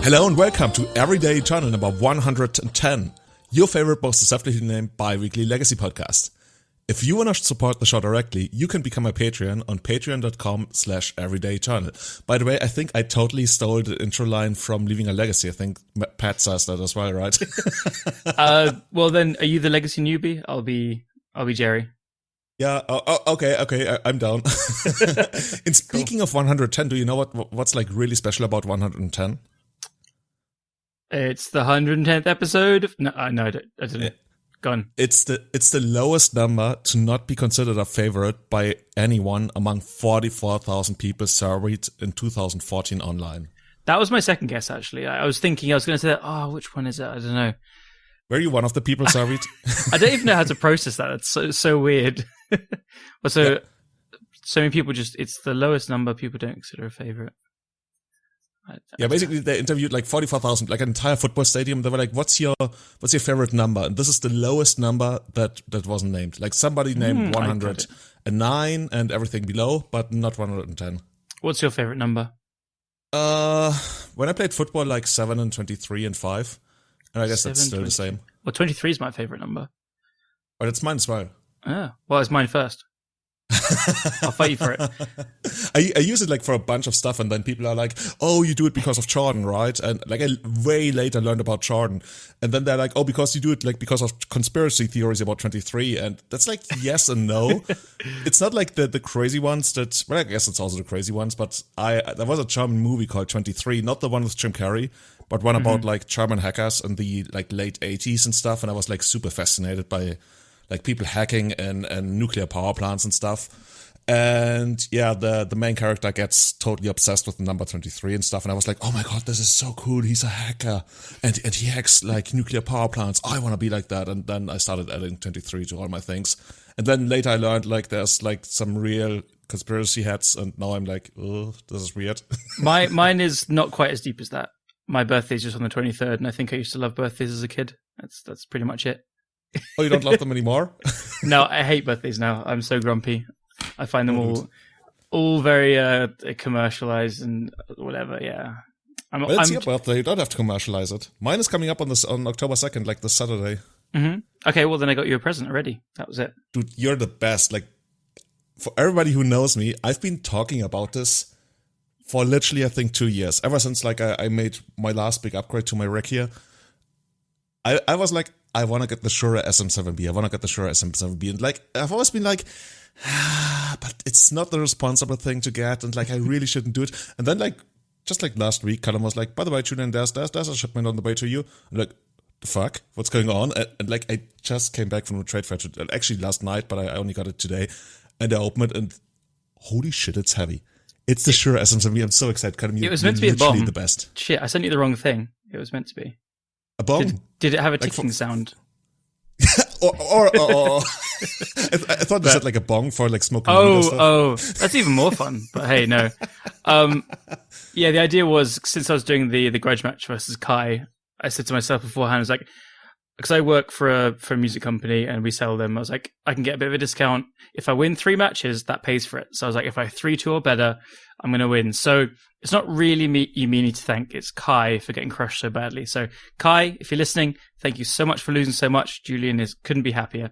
Hello and welcome to Everyday Channel number 110, your favorite most deceptively named bi-weekly legacy podcast. If you want to support the show directly, you can become a Patreon on patreon.com/everydaychannel. By the way, I think I totally stole the intro line from Leaving a Legacy. I think Pat says that as well, right? Well then, are you the legacy newbie? I'll be Jerry. Yeah, okay, I'm down. And speaking of 110, do you know what's like really special about 110? It's the 110th episode. No, I didn't. Gone. It's the lowest number to not be considered a favorite by anyone among 44,000 people surveyed in 2014 online. That was my second guess, actually. I was going to say, which one is it? I don't know. Were you one of the people surveyed? I don't even know how to process that. It's so weird. So many people it's the lowest number people don't consider a favorite. Yeah, basically they interviewed like 44,000, like an entire football stadium. They were like, what's your favorite number? And this is the lowest number that wasn't named. Like somebody named 109 and everything below, but not 110. What's your favorite number? When I played football, like 7 and 23 and 5. And I guess that's still 20. the same. Well, 23 is my favorite number. But it's mine as well. Oh, well, it's mine first. I'll fight you for it. I use it like for a bunch of stuff, and then people are like, oh, you do it because of Jordan, right? And like I way later learned about Jordan, and then they're like, oh, because you do it like because of conspiracy theories about 23, and that's like yes and no. It's not like the crazy ones that, well, I guess it's also the crazy ones, but there was a German movie called 23, not the one with Jim Carrey, but one about like German hackers in the like late 80s and stuff, and I was like super fascinated by like people hacking and nuclear power plants and stuff. And yeah, the main character gets totally obsessed with the number 23 and stuff. And I was like, oh my God, this is so cool. He's a hacker and he hacks like nuclear power plants. I want to be like that. And then I started adding 23 to all my things. And then later I learned like there's like some real conspiracy hats. And now I'm like, oh, this is weird. Mine is not quite as deep as that. My birthday's just on the 23rd. And I think I used to love birthdays as a kid. That's pretty much it. Oh, you don't love them anymore? No, I hate birthdays now. I'm so grumpy. I find them all very commercialized and whatever. Yeah, Well, it's your birthday. You don't have to commercialize it. Mine is coming up on October 2nd, like this Saturday. Mm-hmm. Okay, well then I got you a present already. That was it. Dude, you're the best. Like, for everybody who knows me, I've been talking about this for literally, I think, 2 years. Ever since like I made my last big upgrade to my rig here. I was like, I want to get the Shura SM7B. I want to get the Shura SM7B. And like, I've always been like, but it's not the responsible thing to get. And like, I really shouldn't do it. And then like, just like last week, Callum was like, by the way, Julian, there's a shipment on the way to you. I'm like, the fuck? What's going on? And like, I just came back from the trade fair, actually last night, but I only got it today. And I opened it and holy shit, it's heavy. It's the Shura SM7B. I'm so excited. Callum, it was meant to be a bomb. The best. Shit, I sent you the wrong thing. It was meant to be. A bomb? Did it have a ticking sound? or I thought you said like a bong for like smoking. Oh, that's even more fun. But hey, no. Yeah, the idea was since I was doing the grudge match versus Kai, I said to myself beforehand, I was like, because I work for a music company and we sell them, I was like, I can get a bit of a discount. If I win 3 matches, that pays for it. So I was like, if I 3-2 or better, I'm going to win. So it's not really me you need to thank. It's Kai for getting crushed so badly. So Kai, if you're listening, thank you so much for losing so much. Julian couldn't be happier.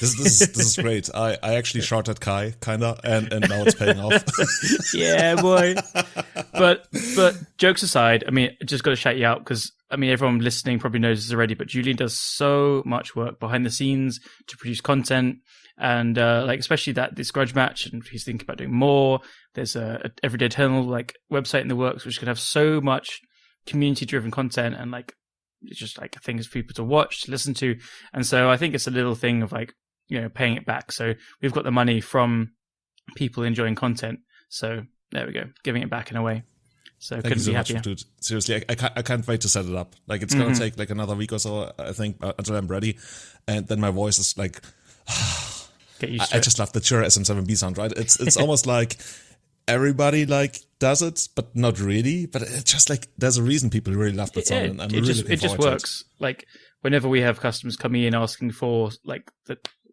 This is great. I actually shot at Kai, kinda, and now it's paying off. Yeah, boy. But jokes aside, I mean, I just got to shout you out because I mean, everyone listening probably knows this already, but Julian does so much work behind the scenes to produce content, and like especially this grudge match, and he's thinking about doing more. There's a Everyday Eternal like website in the works, which could have so much community-driven content and like it's just like things for people to watch, to listen to, and so I think it's a little thing of like paying it back. So we've got the money from people enjoying content, so there we go, giving it back in a way. So couldn't be happier. Dude. Seriously, I can't wait to set it up. Like it's gonna take like another week or so, I think, until I'm ready, and then my voice is like, get used to I just love the Shura SM7B sound, right? It's almost like everybody like does it, but not really. But it's just like there's a reason people really love that sound, and I'm really looking it just forward works. To it. Like whenever we have customers coming in asking for like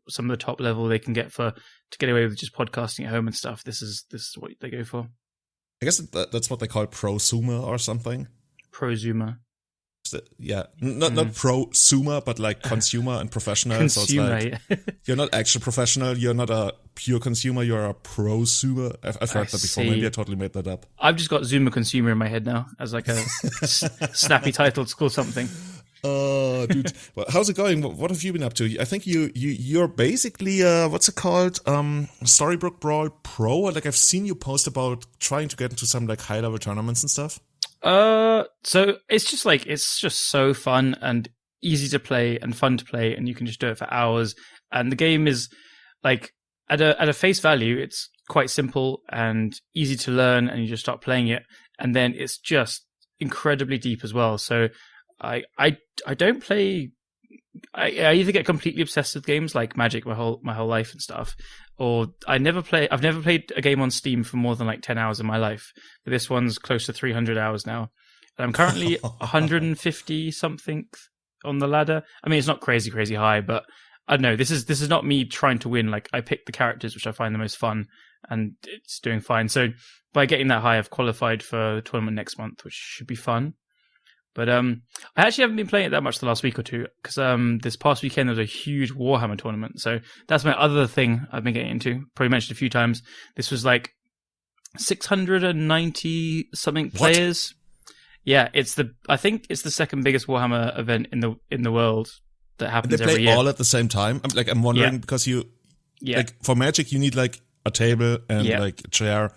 some of the top level they can get to get away with just podcasting at home and stuff, this is what they go for. I guess that's what they call prosumer or something. prosumer. Yeah, not prosumer, but like consumer and professional. Consumer, so it's like you're not actual professional. You're not a pure consumer. You're a prosumer. I've heard that before. Maybe I totally made that up. I've just got Zoomer consumer in my head now as like a snappy title to call something. Oh, dude. Well, how's it going? What have you been up to? I think you're basically what's it called? Storybook Brawl Pro. Like I've seen you post about trying to get into some like high level tournaments and stuff. So it's just so fun and easy to play and fun to play, and you can just do it for hours. And the game is like at a face value, it's quite simple and easy to learn, and you just start playing it, and then it's just incredibly deep as well. So I don't play. I either get completely obsessed with games like Magic my whole life and stuff, or I've never played a game on Steam for more than like 10 hours in my life. But this one's close to 300 hours now. And I'm currently 150 something on the ladder. I mean, it's not crazy high, but I don't know. This is not me trying to win. Like I pick the characters which I find the most fun, and it's doing fine. So by getting that high, I've qualified for the tournament next month, which should be fun. But I actually haven't been playing it that much the last week or two, because this past weekend there was a huge Warhammer tournament. So that's my other thing I've been getting into. Probably mentioned a few times. This was like 690 something players. Yeah, I think it's the second biggest Warhammer event in the world that happens every year. They play all at the same time. I'm wondering because like for Magic you need like a table and like a chair.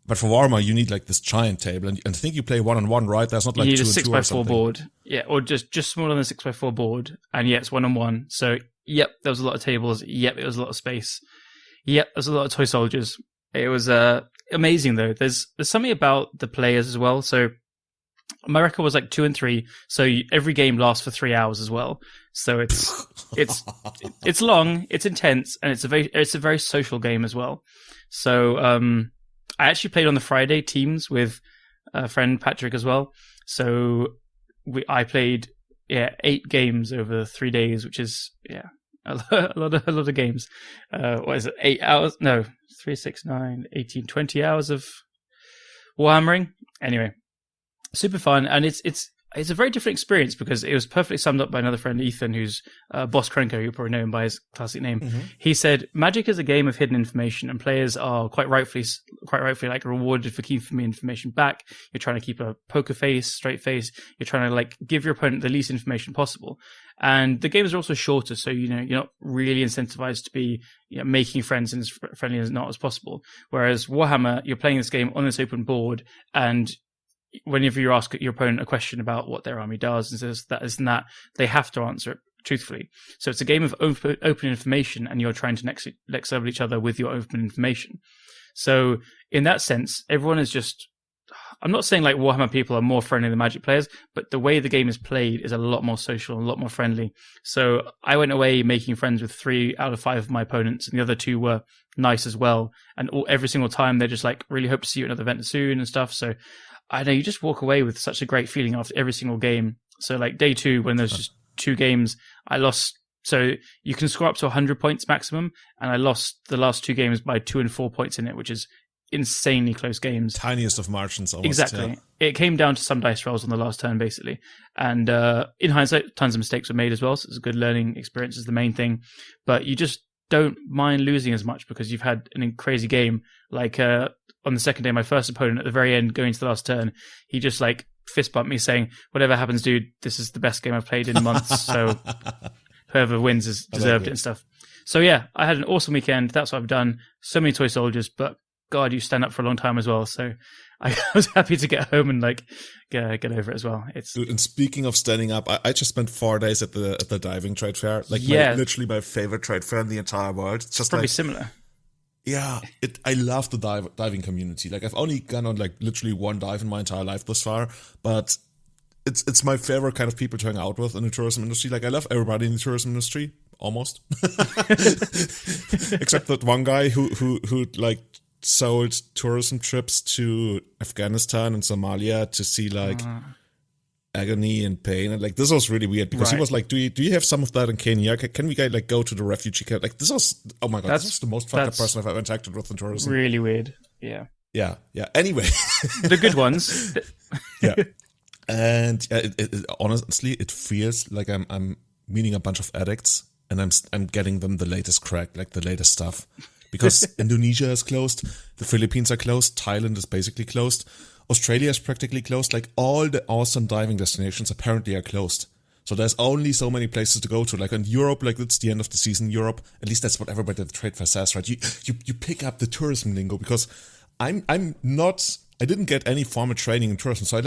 But for Warhammer, you need like this giant table, and I think you play 1-on-1, right? There's not like you need 2 a and 2 or 6x4 board, or just smaller than a 6x4 board, and it's 1-on-1. So there was a lot of tables. It was a lot of space. There was a lot of toy soldiers. It was amazing though. There's something about the players as well. So my record was like 2 and 3. So every game lasts for 3 hours as well. So it's long, it's intense, and it's a very social game as well. So I actually played on the Friday teams with a friend Patrick as well. So I played 8 games over 3 days, which is a lot of games. What is it? 8 hours? No, 3, 6, 9, 18, 20 hours of Warhammering. Anyway, super fun, and it's a very different experience because it was perfectly summed up by another friend, Ethan, who's Boss Krenko. You probably know him by his classic name. Mm-hmm. He said, Magic is a game of hidden information, and players are quite rightfully like rewarded for keeping information back. You're trying to keep a poker face, straight face. You're trying to like give your opponent the least information possible. And the games are also shorter, so you're not really incentivized to be making friends and as friendly as not as possible. Whereas Warhammer, you're playing this game on this open board, and whenever you ask your opponent a question about what their army does and says that, they have to answer it truthfully. So it's a game of open information, and you're trying to next level each other with your open information. So in that sense, everyone is just... I'm not saying like Warhammer people are more friendly than Magic players, but the way the game is played is a lot more social and a lot more friendly. So I went away making friends with 3 out of 5 of my opponents, and the other 2 were nice as well. And every single time they're just like, really hope to see you at another event soon and stuff. So I know you just walk away with such a great feeling after every single game. So like day 2, when there's just 2 games, I lost. So you can score up to 100 points maximum, and I lost the last 2 games by 2 and 4 points in it, which is insanely close games. Tiniest of margins almost. Exactly. Yeah. It came down to some dice rolls on the last turn, basically. And in hindsight, tons of mistakes were made as well. So it's a good learning experience is the main thing. But you just don't mind losing as much because you've had a crazy game. Like on the second day, my first opponent at the very end, going to the last turn, he just like fist bumped me saying, whatever happens, dude, this is the best game I've played in months. So whoever wins has deserved it and stuff. So yeah, I had an awesome weekend. That's what I've done. So many toy soldiers, but God, you stand up for a long time as well. So I was happy to get home and like get over it as well. And speaking of standing up, I just spent 4 days at the diving trade fair. Like literally my favorite trade fair in the entire world. It's just probably similar. Yeah, I love the diving community. Like I've only gone on like literally 1 dive in my entire life thus far, but it's my favorite kind of people to hang out with in the tourism industry. Like I love everybody in the tourism industry, almost, except that one guy who like sold tourism trips to Afghanistan and Somalia to see like agony and pain, and like this was really weird because he was like, do you have some of that in Kenya? Can we like go to the refugee camp? Like this was, oh my god, this was the most fucked up person I've ever interacted with in tourism. Really weird. Yeah. Anyway, the good ones. Yeah. And honestly, it feels like I'm meeting a bunch of addicts, and I'm getting them the latest crack, like the latest stuff. Because Indonesia is closed, the Philippines are closed, Thailand is basically closed, Australia is practically closed. Like all the awesome diving destinations apparently are closed. So there's only so many places to go to. Like in Europe, like it's the end of the season. Europe, at least that's what everybody at the trade fair says, right? You pick up the tourism lingo, because I didn't get any formal training in tourism, so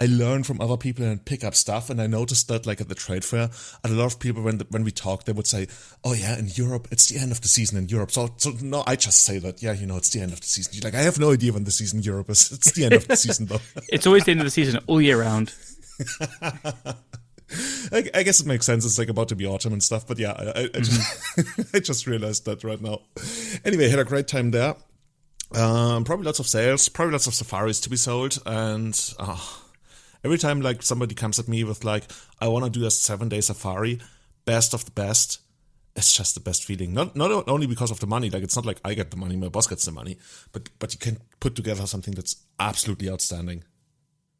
I learn from other people and pick up stuff. And I noticed that, like at the trade fair, and a lot of people when we talk, they would say, "Oh yeah, in Europe, it's the end of the season in Europe." So no, I just say that, yeah, it's the end of the season. Like I have no idea when the season in Europe is. It's the end of the season though. It's always the end of the season all year round. I guess it makes sense. It's like about to be autumn and stuff. But yeah, I just realized that right now. Anyway, had a great time there. Probably lots of sales, probably lots of safaris to be sold, and every time like somebody comes at me with like, I want to do a 7-day safari, best of the best, it's just the best feeling. Not only because of the money, like it's not like I get the money, my boss gets the money, but you can put together something that's absolutely outstanding.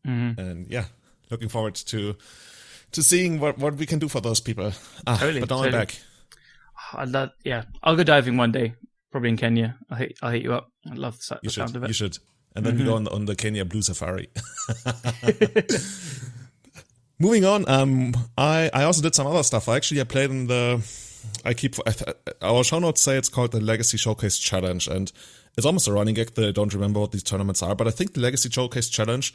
And yeah, looking forward to seeing what we can do for those people. Totally, but now I'm back. I'll go diving one day. Probably in Kenya. I'll hit you up. I'd love the sound of it. You should. And then we go on the Kenya Blue Safari. Moving on, I also did some other stuff. I played in our show notes say it's called the Legacy Showcase Challenge, and it's almost a running gag that I don't remember what these tournaments are, but I think the Legacy Showcase Challenge,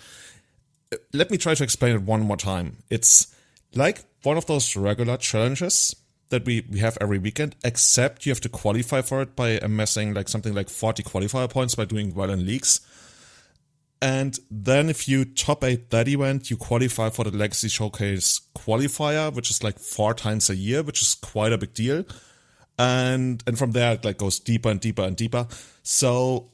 let me try to explain it one more time. It's like one of those regular challenges that we have every weekend, except you have to qualify for it by amassing like something like 40 qualifier points by doing well in leagues. And then if you top 8 that event, you qualify for the Legacy Showcase qualifier, which is like 4 times a year, which is quite a big deal. And from there it like goes deeper and deeper and deeper. So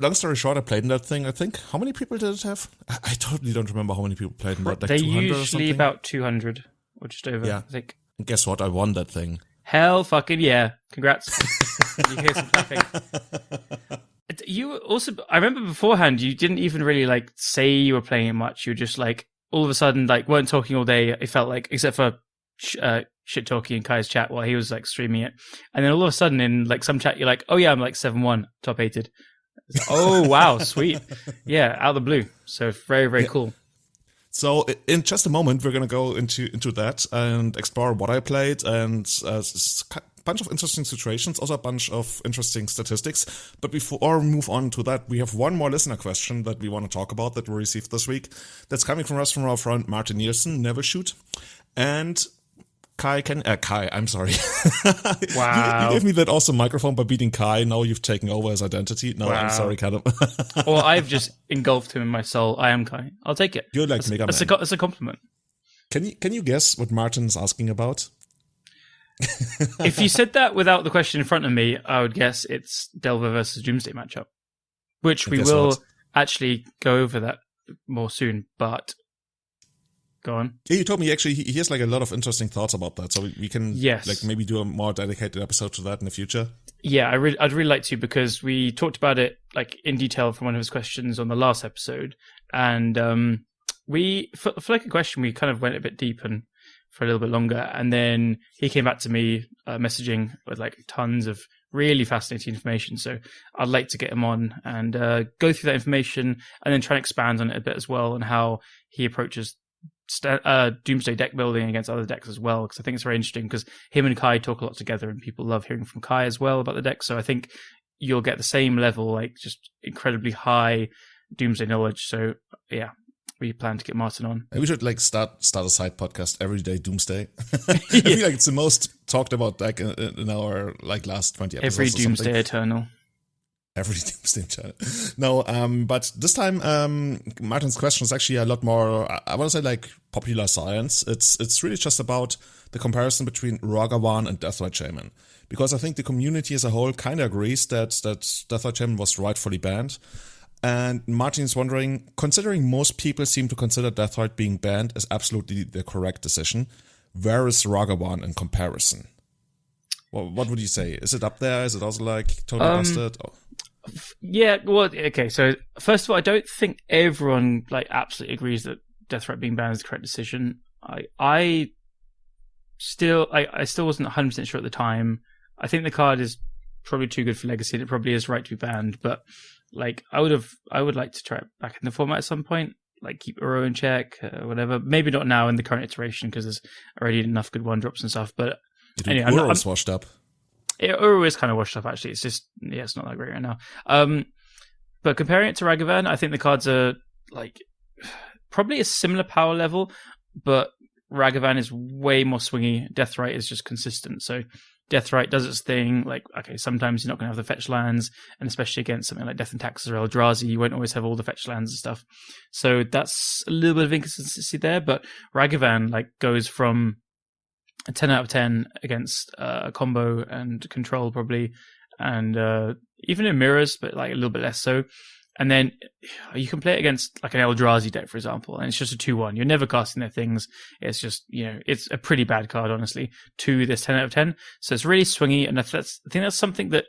long story short, I played in that thing. I think, how many people did it have? I totally don't remember how many people played in that. Like they 200 usually or something? About 200 or just over, yeah. I think. And guess what? I won that thing. Hell fucking yeah. Congrats. You hear some clapping. You also, I remember beforehand, you didn't even really like say you were playing it much. You were just like, all of a sudden, like weren't talking all day. It felt like, except for shit talking in Kai's chat while he was like streaming it. And then all of a sudden in like some chat, you're like, oh yeah, I'm like 7-1 top 8'd. Like, oh wow, sweet. Yeah, out of the blue. So very, very cool. So in just a moment, we're going to go into that and explore what I played and a bunch of interesting situations, also a bunch of interesting statistics. But before we move on to that, we have one more listener question that we want to talk about that we received this week. That's coming from us, from our friend Martin Nielsen, Never Shoot. And Kai, I'm sorry. Wow. You gave me that awesome microphone by beating Kai. Now you've taken over his identity. No, wow. I'm sorry, Callum. Well, I've just engulfed him in my soul. I am Kai. I'll take it. You're like Mega Man. It's a compliment. Can you guess what Martin's asking about? If you said that without the question in front of me, I would guess it's Delver versus Doomsday matchup, which we will actually go over that more soon, but... Go on. Yeah, you told me actually he has like a lot of interesting thoughts about that, so we can like maybe do a more dedicated episode to that in the future. Yeah, I'd really like to, because we talked about it like in detail from one of his questions on the last episode, and we for like a question we kind of went a bit deep and for a little bit longer, and then he came back to me messaging with like tons of really fascinating information. So I'd like to get him on and go through that information and then try and expand on it a bit as well, and how he approaches Doomsday deck building against other decks as well, because I think it's very interesting, because him and Kai talk a lot together and people love hearing from Kai as well about the deck. So I think you'll get the same level, like just incredibly high Doomsday knowledge. So yeah, we plan to get Martin on. We should like start a side podcast every day Doomsday. I feel like it's the most talked about deck in our like last 20 episodes. Every Doomsday Eternal. Every Doomsday Eternal. No, but this time Martin's question is actually a lot more, I want to say like popular science. It's really just about the comparison between Ragavan and Deathrite Shaman, because I think the community as a whole kind of agrees that Deathrite Shaman was rightfully banned. And Martin's wondering, considering most people seem to consider Deathrite being banned as absolutely the correct decision, where is Ragavan in comparison? Well, what would you say? Is it up there? Is it also like totally busted? Oh. Yeah, well, okay. So first of all, I don't think everyone like absolutely agrees that Deathrite being banned is the correct decision. I still wasn't 100% sure at the time. I think the card is probably too good for Legacy, and it probably is right to be banned. But like, I would like to try it back in the format at some point. Like, keep Uro in check, whatever. Maybe not now in the current iteration because there's already enough good 1-drops and stuff. But anyway, Uro's washed up. Uro is kind of washed up, actually. It's just, it's not that great right now. But comparing it to Ragavan, I think the cards are like probably a similar power level, but Ragavan is way more swingy. Deathrite is just consistent. So Deathrite does its thing. Like, okay, sometimes you're not going to have the fetch lands, and especially against something like Death and Taxes or Eldrazi, you won't always have all the fetch lands and stuff. So that's a little bit of inconsistency there. But Ragavan like goes from a 10 out of 10 against combo and control probably, and even in mirrors, but like a little bit less so. And then you can play it against like an Eldrazi deck, for example, and it's just a 2/1. You're never casting their things. It's just, it's a pretty bad card, honestly, to this 10 out of 10. So it's really swingy, and I think that's something that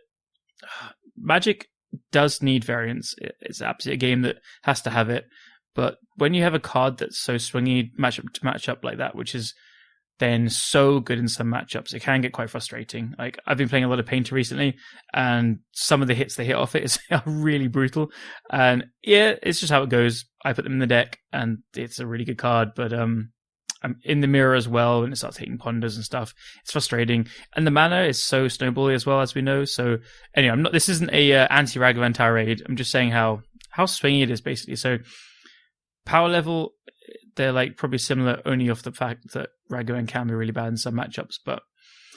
Magic does need variance. It's absolutely a game that has to have it. But when you have a card that's so swingy matchup like that, which is then so good in some matchups, it can get quite frustrating. Like, I've been playing a lot of Painter recently, and some of the hits they hit off it are really brutal. And yeah, it's just how it goes. I put them in the deck, and it's a really good card. But I'm in the mirror as well, and it starts hitting ponders and stuff. It's frustrating, and the mana is so snowbally as well, as we know. So anyway, this isn't a anti-Ragavan tirade. I'm just saying how swingy it is, basically. So power level, they're like probably similar, only off the fact that Ragavan can be really bad in some matchups. But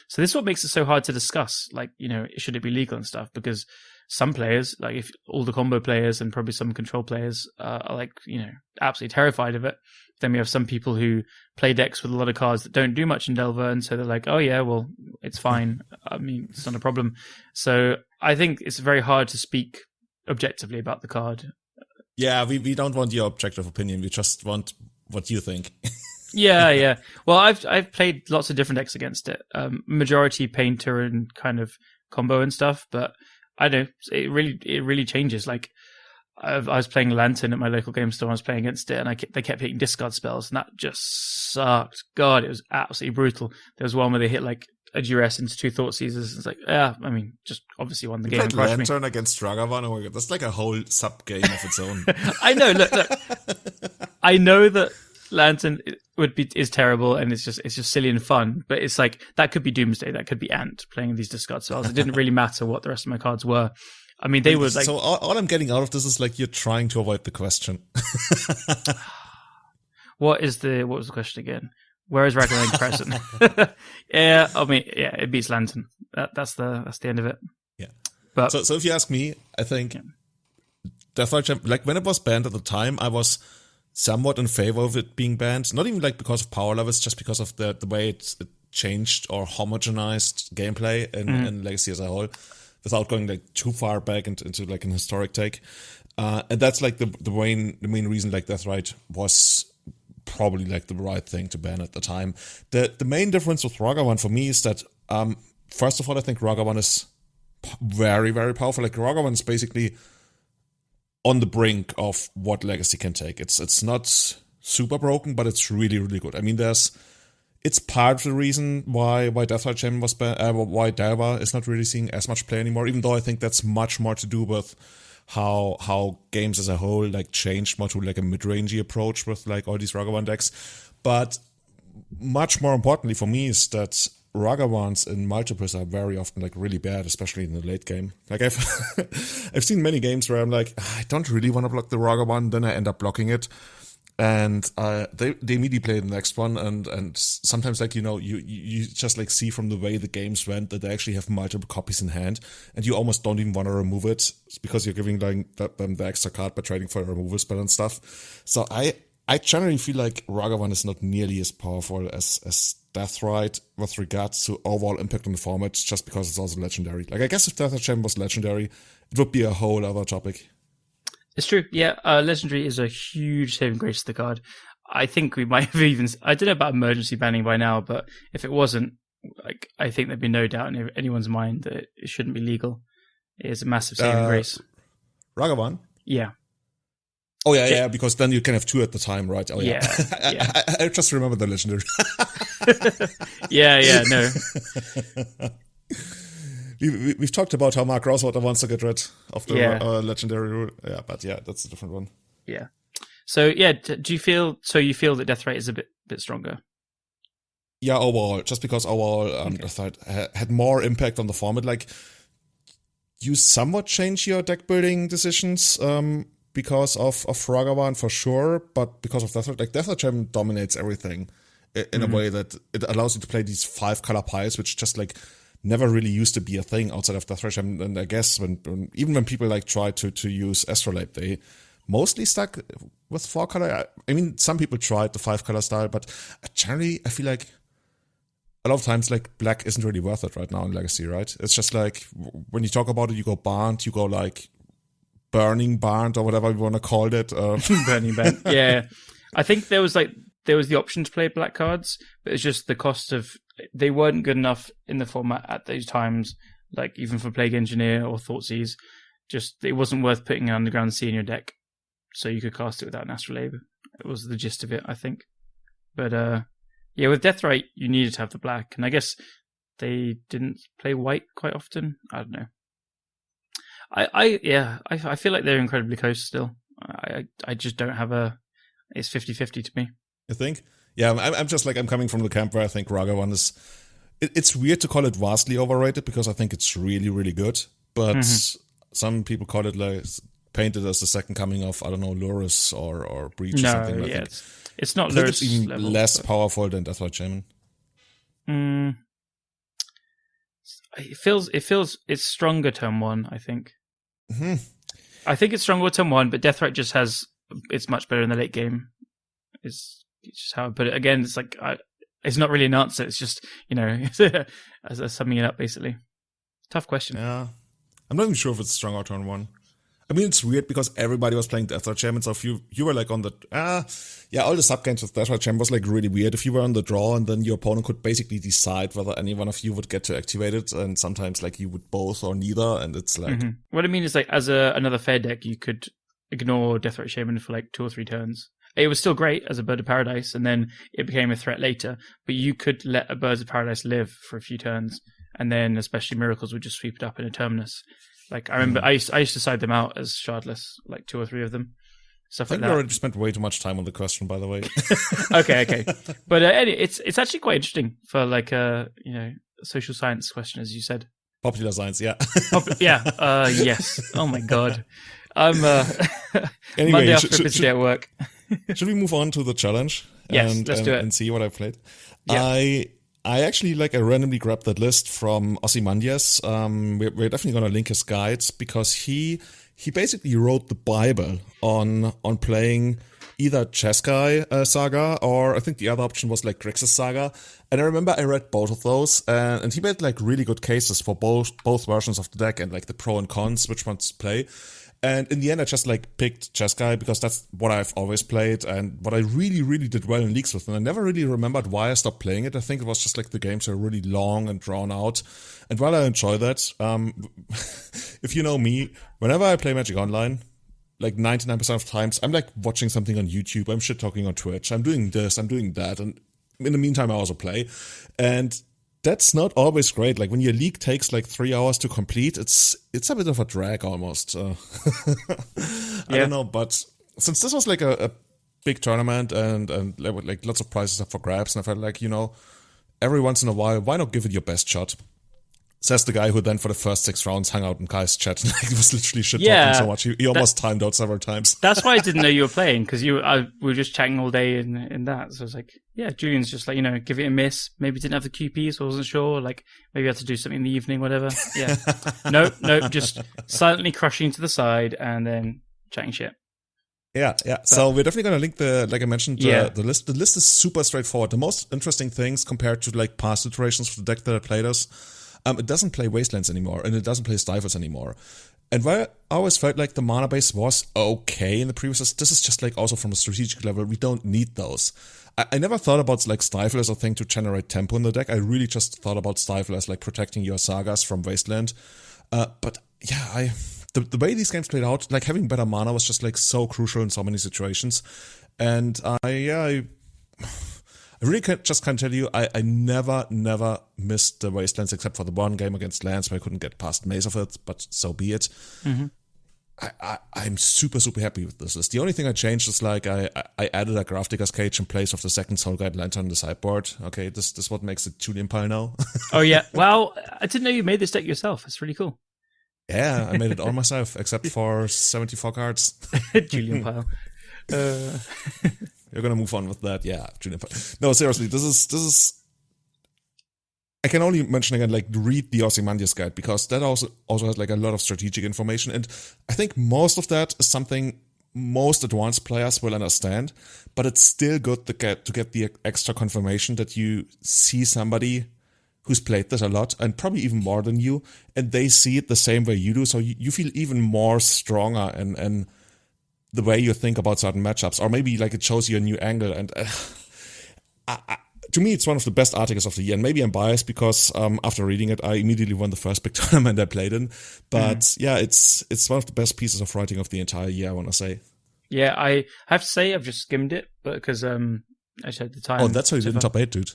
so this is what makes it so hard to discuss. Like, should it be legal and stuff? Because some players, like if all the combo players and probably some control players are like, absolutely terrified of it. Then we have some people who play decks with a lot of cards that don't do much in Delver, and so they're like, oh yeah, well, it's fine. I mean, it's not a problem. So I think it's very hard to speak objectively about the card. Yeah, we don't want your objective opinion. We just want what you think. Yeah. Well, I've played lots of different decks against it. Majority Painter and kind of combo and stuff, but I don't know. It really changes. Like, I was playing Lantern at my local game store. I was playing against it, and they kept hitting discard spells, and that just sucked. God, it was absolutely brutal. There was one where they hit like a duress into 2 Thought Seizers. It's like, just obviously won the game. Played Lantern against Ragavan. Oh my god, that's like a whole sub game of its own. I know. Look. I know that Lantern is terrible, and it's just silly and fun. But it's like, that could be Doomsday, that could be Ant playing these discard spells. It didn't really matter what the rest of my cards were. I mean, they were like. So all I'm getting out of this is like you're trying to avoid the question. What was the question again? Where is Ragavan present? Yeah, I mean, yeah, it beats Lantern. That's the end of it. Yeah. But so if you ask me, I think Deathrite, like when it was banned at the time, I was somewhat in favor of it being banned. Not even like because of power levels, just because of the way it changed or homogenized gameplay in Legacy as a whole, without going like too far back into like an historic take. And that's like the main reason like Deathrite was probably like the right thing to ban at the time. The main difference with Ragavan for me is that first of all, I think Ragavan is very, very powerful. Like, Ragavan is basically on the brink of what Legacy can take. It's not super broken, but it's really, really good. I mean, it's part of the reason why Deathrite Champion was why Delver is not really seeing as much play anymore, even though I think that's much more to do with how games as a whole like changed more to like a mid-rangey approach with like all these Ragavan decks. But much more importantly for me is that Ragavans in multiples are very often like really bad, especially in the late game. Like, I've seen many games where I'm like, I don't really want to block the Ragavan, then I end up blocking it, and they immediately play the next one, and sometimes like you just like see from the way the games went that they actually have multiple copies in hand, and you almost don't even want to remove it because you're giving like them the extra card by trading for a removal spell and stuff. So I generally feel like Ragavan is not nearly as powerful as Deathrite with regards to overall impact on the format, just because it's also legendary. Like, I guess if Deathrite Champion was legendary, it would be a whole other topic. It's true, yeah. Legendary is a huge saving grace to the card. I think we might have even. I don't know about emergency banning by now, but if it wasn't, like, I think there'd be no doubt in anyone's mind that it shouldn't be legal. It is a massive saving grace. Ragavan? Yeah. Oh yeah, because then you can have 2 at the time, right? Oh yeah. Yeah. I just remember the legendary. No. We've talked about how Mark Rosewater wants to get rid of the legendary rule. Yeah, but yeah, that's a different one. Yeah. So yeah, do you feel that Death Rate is a bit stronger? Yeah, overall, just because overall Death Rate had more impact on the format. Like, you somewhat change your deck building decisions because of Ragavan for sure, but because of Death Rate, like Death Rate Gem dominates everything in a way that it allows you to play these 5-color piles, which just like never really used to be a thing outside of Death Rate Gem. And I guess even when people like try to use Astrolabe, they mostly stuck with 4-color. I mean, some people tried the 5-color style, but generally I feel like a lot of times, like, black isn't really worth it right now in Legacy, right? It's just like, when you talk about it, you go Bant, you go, like, Burning Bant, or whatever you want to call it. Burning Bant, yeah. I think there was the option to play black cards, but it's just the cost of, they weren't good enough in the format at those times, like, even for Plague Engineer or Thoughtseize. Just, it wasn't worth putting an Underground Sea in your deck, so you could cast it without an Astrolabe. It was the gist of it, I think. But, yeah, with Death Rate, you needed to have the black, and I guess they didn't play white quite often. I don't know. I feel like they're incredibly close still. I just don't have it's 50-50 to me. You think? Yeah, I'm just like, I'm coming from the camp where I think Ragavan is, it's weird to call it vastly overrated because I think it's really, really good, but some people call it like, painted as the second coming of, I don't know, Lurrus or Breach or something like that. It's not I think it's even level, less powerful than Death Rate Shaman. It feels it's stronger turn 1, I think. I think it's stronger turn 1, but Death Rate just it's much better in the late game. It's just how I put it. Again, it's like it's not really an answer. It's just, as summing it up basically. Tough question. Yeah, I'm not even sure if it's stronger turn 1. I mean, it's weird because everybody was playing Death Rate Gem, and so if you were like on the, all the sub-games with Death Rate Gem was like really weird. If you were on the draw and then your opponent could basically decide whether any one of you would get to activate it, and sometimes like you would both or neither, and it's like... What I mean is like, as another fair deck, you could ignore Death Rate Shaman for like 2 or 3 turns. It was still great as a Bird of Paradise, and then it became a threat later, but you could let a Birds of Paradise live for a few turns, and then especially Miracles would just sweep it up in a Terminus. Like, I remember I used to side them out as shardless, like 2 or 3 of them. Stuff like that. I think we already spent way too much time on the question, by the way. Okay. But anyway, it's actually quite interesting for like a social science question, as you said. Popular science, yeah. Yes. Oh my god. I'm anyway, Monday after a busy day at work. Should we move on to the challenge? Yes, let's do it. And see what I played. Yeah. I actually I randomly grabbed that list from Ozymandias. We're definitely going to link his guides because he basically wrote the Bible on playing either Jeskai Saga, or I think the other option was like Grixis Saga. And I remember I read both of those, and he made like really good cases for both versions of the deck and like the pro and cons, which ones to play. And in the end, I just like picked Jeskai because that's what I've always played and what I really, really did well in leagues with. And I never really remembered why I stopped playing it. I think it was just like the games are really long and drawn out. And while I enjoy that, if you know me, whenever I play Magic Online, like 99% of times, I'm like watching something on YouTube. I'm shit talking on Twitch. I'm doing this, I'm doing that. And in the meantime, I also play. And that's not always great. Like when your league takes like 3 hours to complete, it's a bit of a drag almost. I don't know, but since this was like a big tournament and like lots of prizes up for grabs, and I felt like, every once in a while, why not give it your best shot? Says the guy who then for the first 6 rounds hung out in Kai's chat and like was literally shit talking so much. He almost timed out several times. That's why I didn't know you were playing, because we were just chatting all day in that. So I was like, yeah, Julian's just like, give it a miss. Maybe didn't have the QP, so I wasn't sure. Like maybe I had to do something in the evening, whatever. Yeah. Nope, just silently crushing to the side and then chatting shit. Yeah. So we're definitely going to link like I mentioned, the list. The list is super straightforward. The most interesting things compared to like past iterations of the deck that I played us, it doesn't play Wastelands anymore, and it doesn't play Stifles anymore. And while I always felt like the mana base was okay in the previous, this is just like also from a strategic level, we don't need those. I never thought about like Stifle as a thing to generate tempo in the deck. I really just thought about Stifle as like protecting your sagas from Wasteland. But yeah, the way these games played out, like having better mana was just like so crucial in so many situations. And I really can't tell you, I never missed the Wastelands except for the one game against Lance where I couldn't get past Maze of it, but so be it. Mm-hmm. I'm super happy with this list. The only thing I changed is like I added a Grafdigger's Cage in place of the second Soul Guide Lantern on the sideboard. Okay, this is what makes it Julian pile now. Oh yeah, well, I didn't know you made this deck yourself. It's really cool. Yeah, I made it all myself except for 74 cards. Julian pile. You're gonna move on with that, yeah. Julian pile. No, seriously, this is. I can only mention again, like, read the Ozymandias guide, because that also has like a lot of strategic information, and I think most of that is something most advanced players will understand, but it's still good to get the extra confirmation that you see somebody who's played this a lot, and probably even more than you, and they see it the same way you do, so you feel even more stronger and the way you think about certain matchups, or maybe like it shows you a new angle, and to me, it's one of the best articles of the year, and maybe I'm biased because after reading it, I immediately won the first big tournament I played in. But yeah, it's one of the best pieces of writing of the entire year, I want to say. Yeah, I have to say I've just skimmed it, but because I just had the time. Oh, that's how you didn't top 8, dude.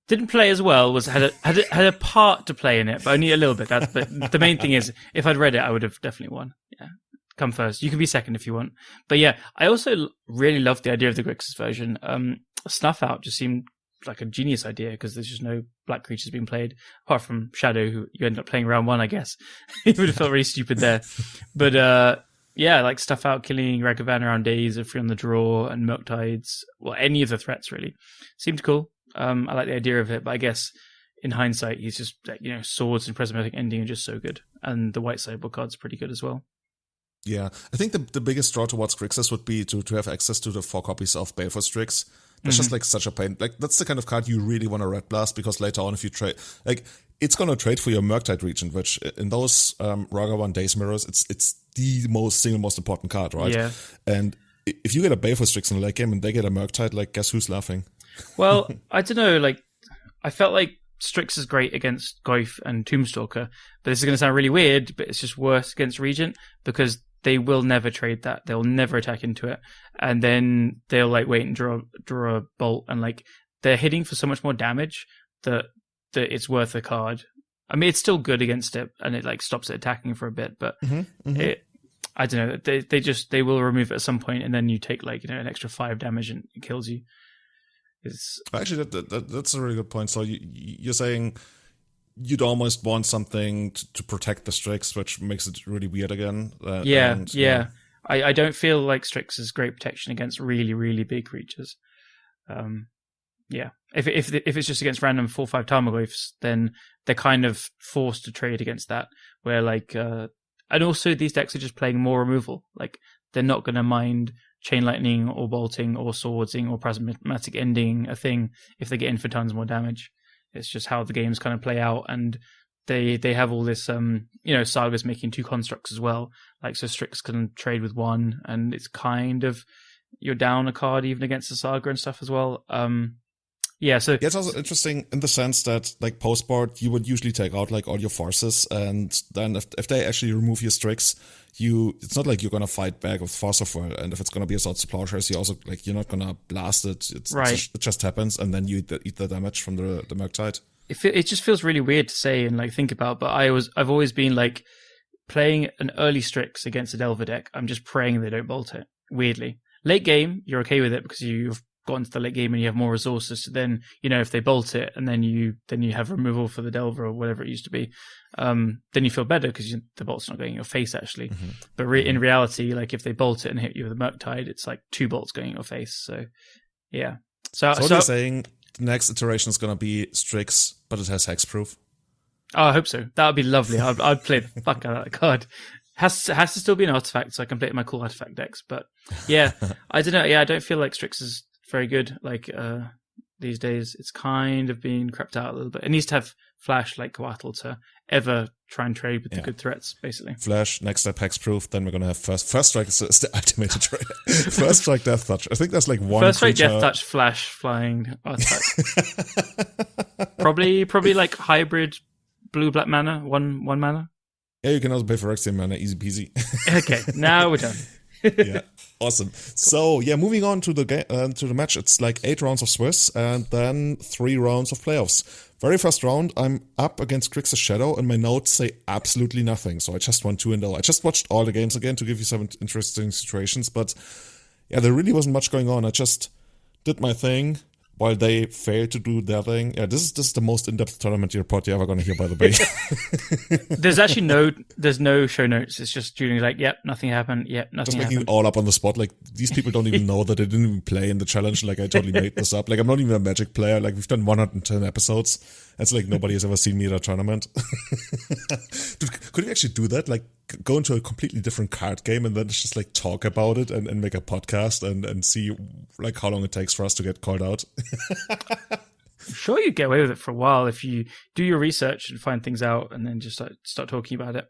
Didn't play as well. Had a part to play in it, but only a little bit. But the main thing is, if I'd read it, I would have definitely won. Yeah. Come first. You can be second if you want. But yeah, I also really loved the idea of the Grixis version. Snuff Out just seemed like a genius idea because there's just no black creatures being played apart from Shadow, who you ended up playing round 1, I guess. You would have felt really stupid there. But yeah, like Stuff Out killing Ragavan around days, free on the draw, and Murktides. Well, any of the threats really seemed cool. I like the idea of it, but I guess in hindsight, he's just swords and prismatic ending are just so good, and the white sideboard card's pretty good as well. Yeah, I think the biggest draw towards Grixis would be to have access to the 4 copies of Baleful Strix. That's just like such a pain. Like, that's the kind of card you really want to red blast, because later on, if you trade, like, it's going to trade for your Murktide region, which in those Ragavan Days mirrors, it's the single most important card, right? Yeah. And if you get a Baleful Strix in the late game and they get a Murktide, like, guess who's laughing? Well, I don't know. Like, I felt like Strix is great against Goyf and Tombstalker, but this is going to sound really weird, but it's just worse against Regent because they will never trade that. They'll never attack into it. And then they'll like wait and draw a bolt, and like they're hitting for so much more damage that it's worth a card. I mean, it's still good against it, and it like stops it attacking for a bit, but I don't know. They will remove it at some point, and then you take like an extra 5 damage and it kills you. Actually, that's a really good point. So you're saying you'd almost want something to protect the Strix, which makes it really weird again. Yeah. I don't feel like Strix is great protection against really, really big creatures. Yeah. If it's just against random 4/5 Tarmogoyfs, then they're kind of forced to trade against that. Where like, and also these decks are just playing more removal. Like, they're not going to mind Chain Lightning or Bolting or Swordsing or Prismatic Ending a thing if they get in for tons more damage. It's just how the games kind of play out, and they have all this, Saga's making 2 constructs as well. Like, so Strix can trade with 1, and it's kind of, you're down a card even against the Saga and stuff as well. Yeah, so it's also interesting in the sense that, like, post-board, you would usually take out, like, all your forces, and then if they actually remove your Strix, it's not like you're gonna fight back with Force of Will, and if it's gonna be Assault to Plowshares, you also, like, you're not gonna blast it. It just happens, and then you eat the damage from the Murktide. It just feels really weird to say and, like, think about, but I've always been, like, playing an early Strix against a Delver deck, I'm just praying they don't bolt it, weirdly. Late game, you're okay with it because you've got into the late game and you have more resources, so then if they bolt it and then you have removal for the Delver or whatever it used to be, then you feel better because the bolt's not going in your face actually. But in reality, like, if they bolt it and hit you with a Murktide, it's like 2 bolts going in your face. So yeah. So you're saying the next iteration is going to be Strix, but it has hexproof? Oh, I hope so. That would be lovely. I'd play the fuck out of that card. Has to still be an artifact, so I can play it in my cool artifact decks. But yeah, I don't know. Yeah, I don't feel like Strix is very good. Like, these days, it's kind of being crept out a little bit. It needs to have flash like Coatl to ever try and trade with the good threats, basically. Flash, next step hexproof, then we're going to have first strike is the ultimate trade. First strike death touch. I think that's like one first strike creature. Death touch flash flying artifact. probably like hybrid blue black mana, one mana. Yeah, you can also play Phyrexian Mana, easy peasy. Okay, now we're done. Yeah, awesome. So yeah, moving on to the match. It's like 8 rounds of Swiss and then 3 rounds of playoffs. Very first round, I'm up against Grixis Shadow, and my notes say absolutely nothing. So I just won 2-0. I just watched all the games again to give you some interesting situations, but yeah, there really wasn't much going on. I just did my thing while they failed to do their thing. Yeah, this is the most in-depth tournament report you're ever going to hear, by the way. There's actually there's no show notes. It's just Julian's like, yep, nothing happened. Yep, nothing just making happened. it all up on the spot. Like, these people don't even know that they didn't even play in the challenge. Like, I totally made this up. Like, I'm not even a Magic player. Like, we've done 110 episodes. It's like nobody has ever seen me at a tournament. Dude, could we actually do that? Like, go into a completely different card game and then just like talk about it and make a podcast and see like how long it takes for us to get called out. I'm sure you'd get away with it for a while if you do your research and find things out and then just start talking about it.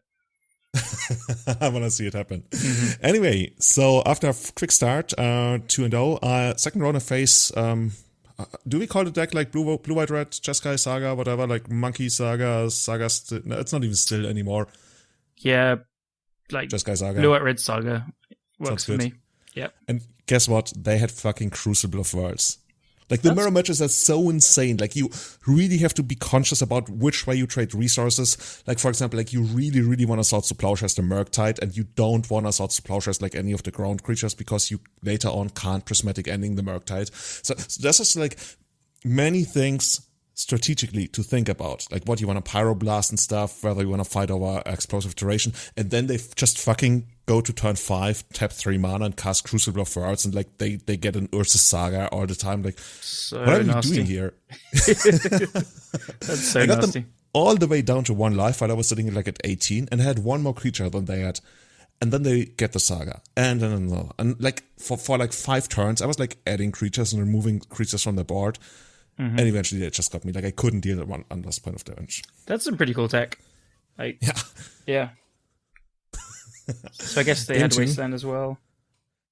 I want to see it happen. Mm-hmm. Anyway, so after a quick start, 2-0, second round I face, do we call the deck like Blue White Red, Jeskai Saga, whatever, like Monkey Saga, no, it's not even still anymore. Yeah, like Jeskai Saga. Blue White Red Saga works for me. Yeah. And guess what? They had fucking Crucible of Worlds. Like, the mirror matches are so insane. Like, you really have to be conscious about which way you trade resources. Like, for example, like, you really, really want to Swords to Plowshares the Murktide, and you don't want to Swords to Plowshares like any of the ground creatures because you later on can't Prismatic Ending the Murktide. So there's just, like, many things strategically to think about, like what you want to Pyroblast and stuff, whether you want to fight over Explosive Duration, and then they just fucking go to turn 5, tap 3 mana and cast Crucible of Worlds, and like they get an Ursus Saga all the time. Like, so what are nasty. you doing here? That's so I got nasty. them all the way down to 1 life while I was sitting like at 18, and I had 1 more creature than they had. And then they get the Saga, and then another, and like for like 5 turns, I was like adding creatures and removing creatures from the board. Mm-hmm. And eventually it just got me. Like, I couldn't deal at 1 unless point of damage. That's some pretty cool tech. Like, yeah. So I guess they had Wasteland as well.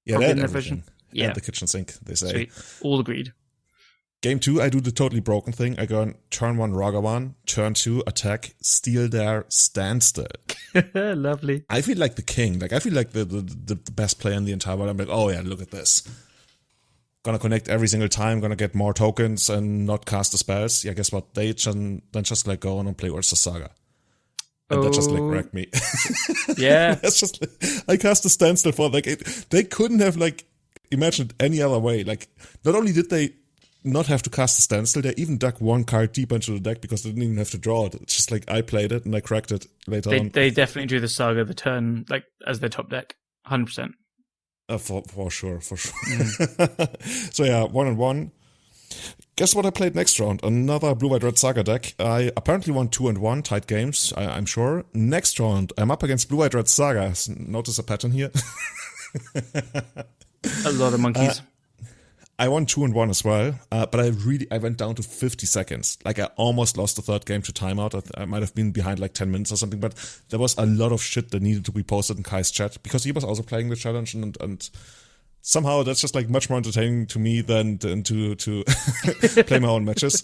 Yeah, they had everything. Yeah, and the kitchen sink, they say. Sweet. All agreed. Game 2, I do the totally broken thing. I go on turn 1 Ragavan, turn 2 attack, steal their standstill. Lovely. I feel like the king. Like, I feel like the best player in the entire world. I'm like, oh yeah, look at this. Gonna connect every single time, gonna get more tokens and not cast the spells. Yeah, guess what? They then just like go on and play Ursus Saga. And that just like wrecked me. Yeah. It's just like, I cast a standstill for like they couldn't have like imagined any other way. Like, not only did they not have to cast a standstill, they even dug 1 card deeper into the deck because they didn't even have to draw it. It's just like I played it and I cracked it later on. They definitely drew the Saga the turn like as their top deck. 100%. For sure. So yeah, 1-1. Guess what I played next round? Another Blue White Red Saga deck. I apparently won 2-1, tight games, I'm sure. Next round, I'm up against Blue White Red Saga. Notice a pattern here? A lot of monkeys. I won 2-1 as well, but I went down to 50 seconds. Like, I almost lost the third game to timeout. I might have been behind like 10 minutes or something, but there was a lot of shit that needed to be posted in Kai's chat because he was also playing the challenge, and somehow that's just like much more entertaining to me than to play my own matches.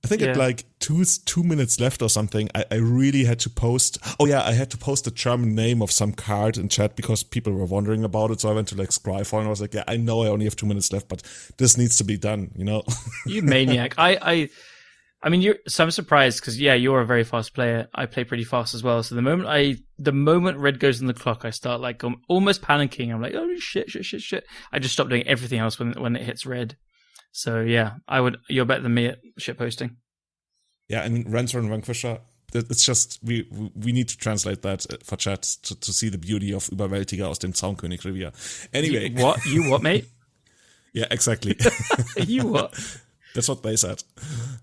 I think at like 2 minutes left or something, I really had to post. Oh yeah, I had to post the German name of some card in chat because people were wondering about it. So I went to like Scryfall and I was like, yeah, I know I only have 2 minutes left, but this needs to be done, you know? You maniac. I mean, so I'm surprised because you're a very fast player. I play pretty fast as well. So the moment red goes on the clock, I start like almost panicking. I'm like, oh shit. I just stop doing everything else when it hits red. So yeah, you're better than me at shit posting. Yeah, I mean, Renter and Vanquisher, it's just, we need to translate that for chat to see the beauty of Überwältiger aus dem Zaunkönig Revier. Anyway. You what, mate? Yeah, exactly. You what? That's what they said.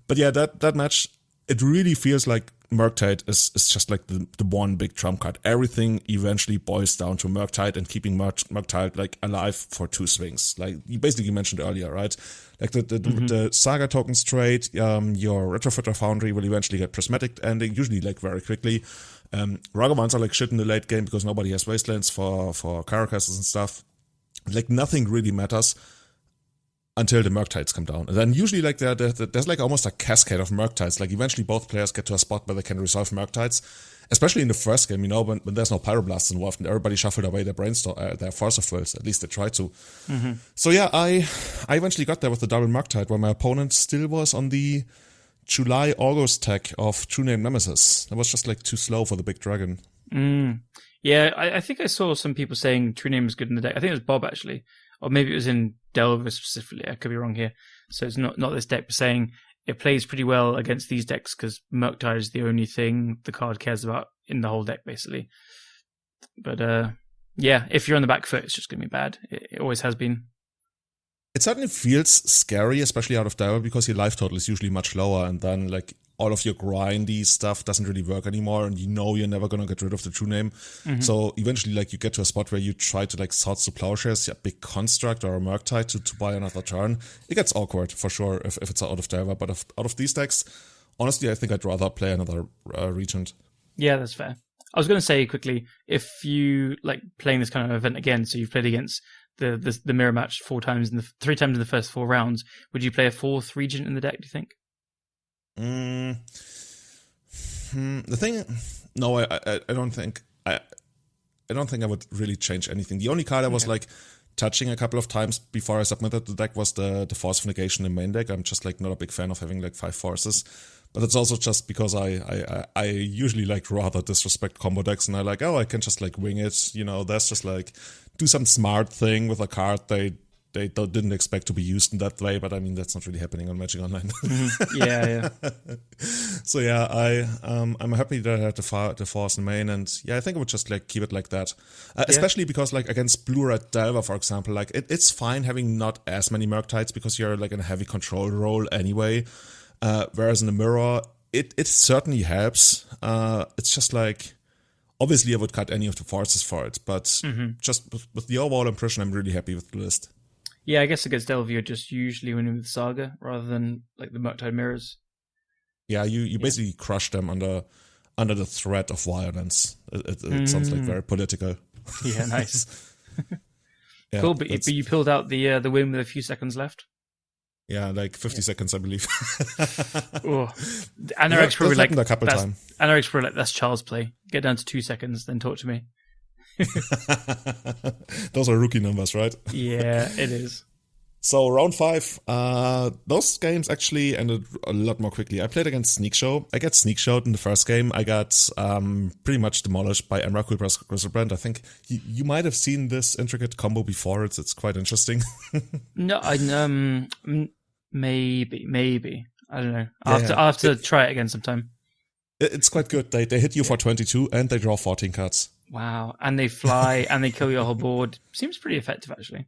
But yeah, that match, it really feels like Murktide is just like the one big trump card. Everything eventually boils down to Murktide and keeping Murktide like alive for 2 swings. Like you basically mentioned earlier, right? Like the Saga tokens trade, your Retrofitter Foundry will eventually get Prismatic Ending, usually like very quickly. Ragavans are like shit in the late game because nobody has Wastelands for Caracases and stuff. Like nothing really matters. until the Murktides come down. And then usually like there's like almost a cascade of Murktides. Like eventually both players get to a spot where they can resolve Murktides, especially in the first game, when there's no Pyroblasts involved and everybody shuffled away their their Force of Wills. At least they tried to. Mm-hmm. So yeah, I eventually got there with the double Murktide, where my opponent still was on the July-August tech of True Name Nemesis. That was just like too slow for the big dragon. Yeah, I think I saw some people saying True Name was good in the deck. I think it was Bob, actually. Or maybe it was in Delver specifically. I could be wrong here. So it's not this deck, but saying it plays pretty well against these decks because Murktide is the only thing the card cares about in the whole deck, basically. But yeah, if you're on the back foot, it's just going to be bad. It always has been. It certainly feels scary, especially out of Delver, because your life total is usually much lower, and then like all of your grindy stuff doesn't really work anymore, and you're never gonna get rid of the True Name. Mm-hmm. So eventually, like, you get to a spot where you try to like Swords to Plowshares, a big construct or a Murktide to buy another turn. It gets awkward for sure if it's out of Delver, but out of these decks, honestly, I think I'd rather play another Regent. Yeah, that's fair. I was going to say quickly, if you like playing this kind of event again, so you've played against the mirror match 3 times in the first 4 rounds, would you play a 4th Regent in the deck, do you think? The thing, no, I don't think I would really change anything. The only card I was like touching a couple of times before I submitted the deck was the Force of Negation in main deck. I'm just like not a big fan of having like 5 forces, but it's also just because I usually like rather disrespect combo decks, and I like, I can just like wing it. That's just like do some smart thing with a card they didn't expect to be used in that way, but I mean that's not really happening on Magic Online. Yeah. So yeah, I'm happy that I had the Force in main, and yeah, I think I would just like keep it like that. Especially because like against Blue Red Delver, for example, like it's fine having not as many Murktides because you're like in a heavy control role anyway. Whereas in the mirror, it certainly helps. It's just like, obviously I would cut any of the forces for it, but just with the overall impression, I'm really happy with the list. Yeah, I guess against Delver, you're just usually winning with Saga rather than like the Murktide mirrors. Yeah, you basically crush them under the threat of violence. It sounds like very political. Yeah, nice. Yeah, cool, but you pulled out the win with a few seconds left. Yeah, like 50 seconds, I believe. Anorex's probably like a couple times. Anorex's probably like, that's child's play. Get down to 2 seconds, then talk to me. Those are rookie numbers, right? Yeah, it is. So round 5, those games actually ended a lot more quickly. I played against Sneak Show. I got Sneak Showed in the first game. I got pretty much demolished by Emrakul Griselbrand. I think you might have seen this intricate combo before. It's quite interesting. No, maybe. I don't know. I'll have to try it again sometime. It's quite good. They hit you for 22 and they draw 14 cards. Wow. And they fly and they kill your whole board. Seems pretty effective, actually.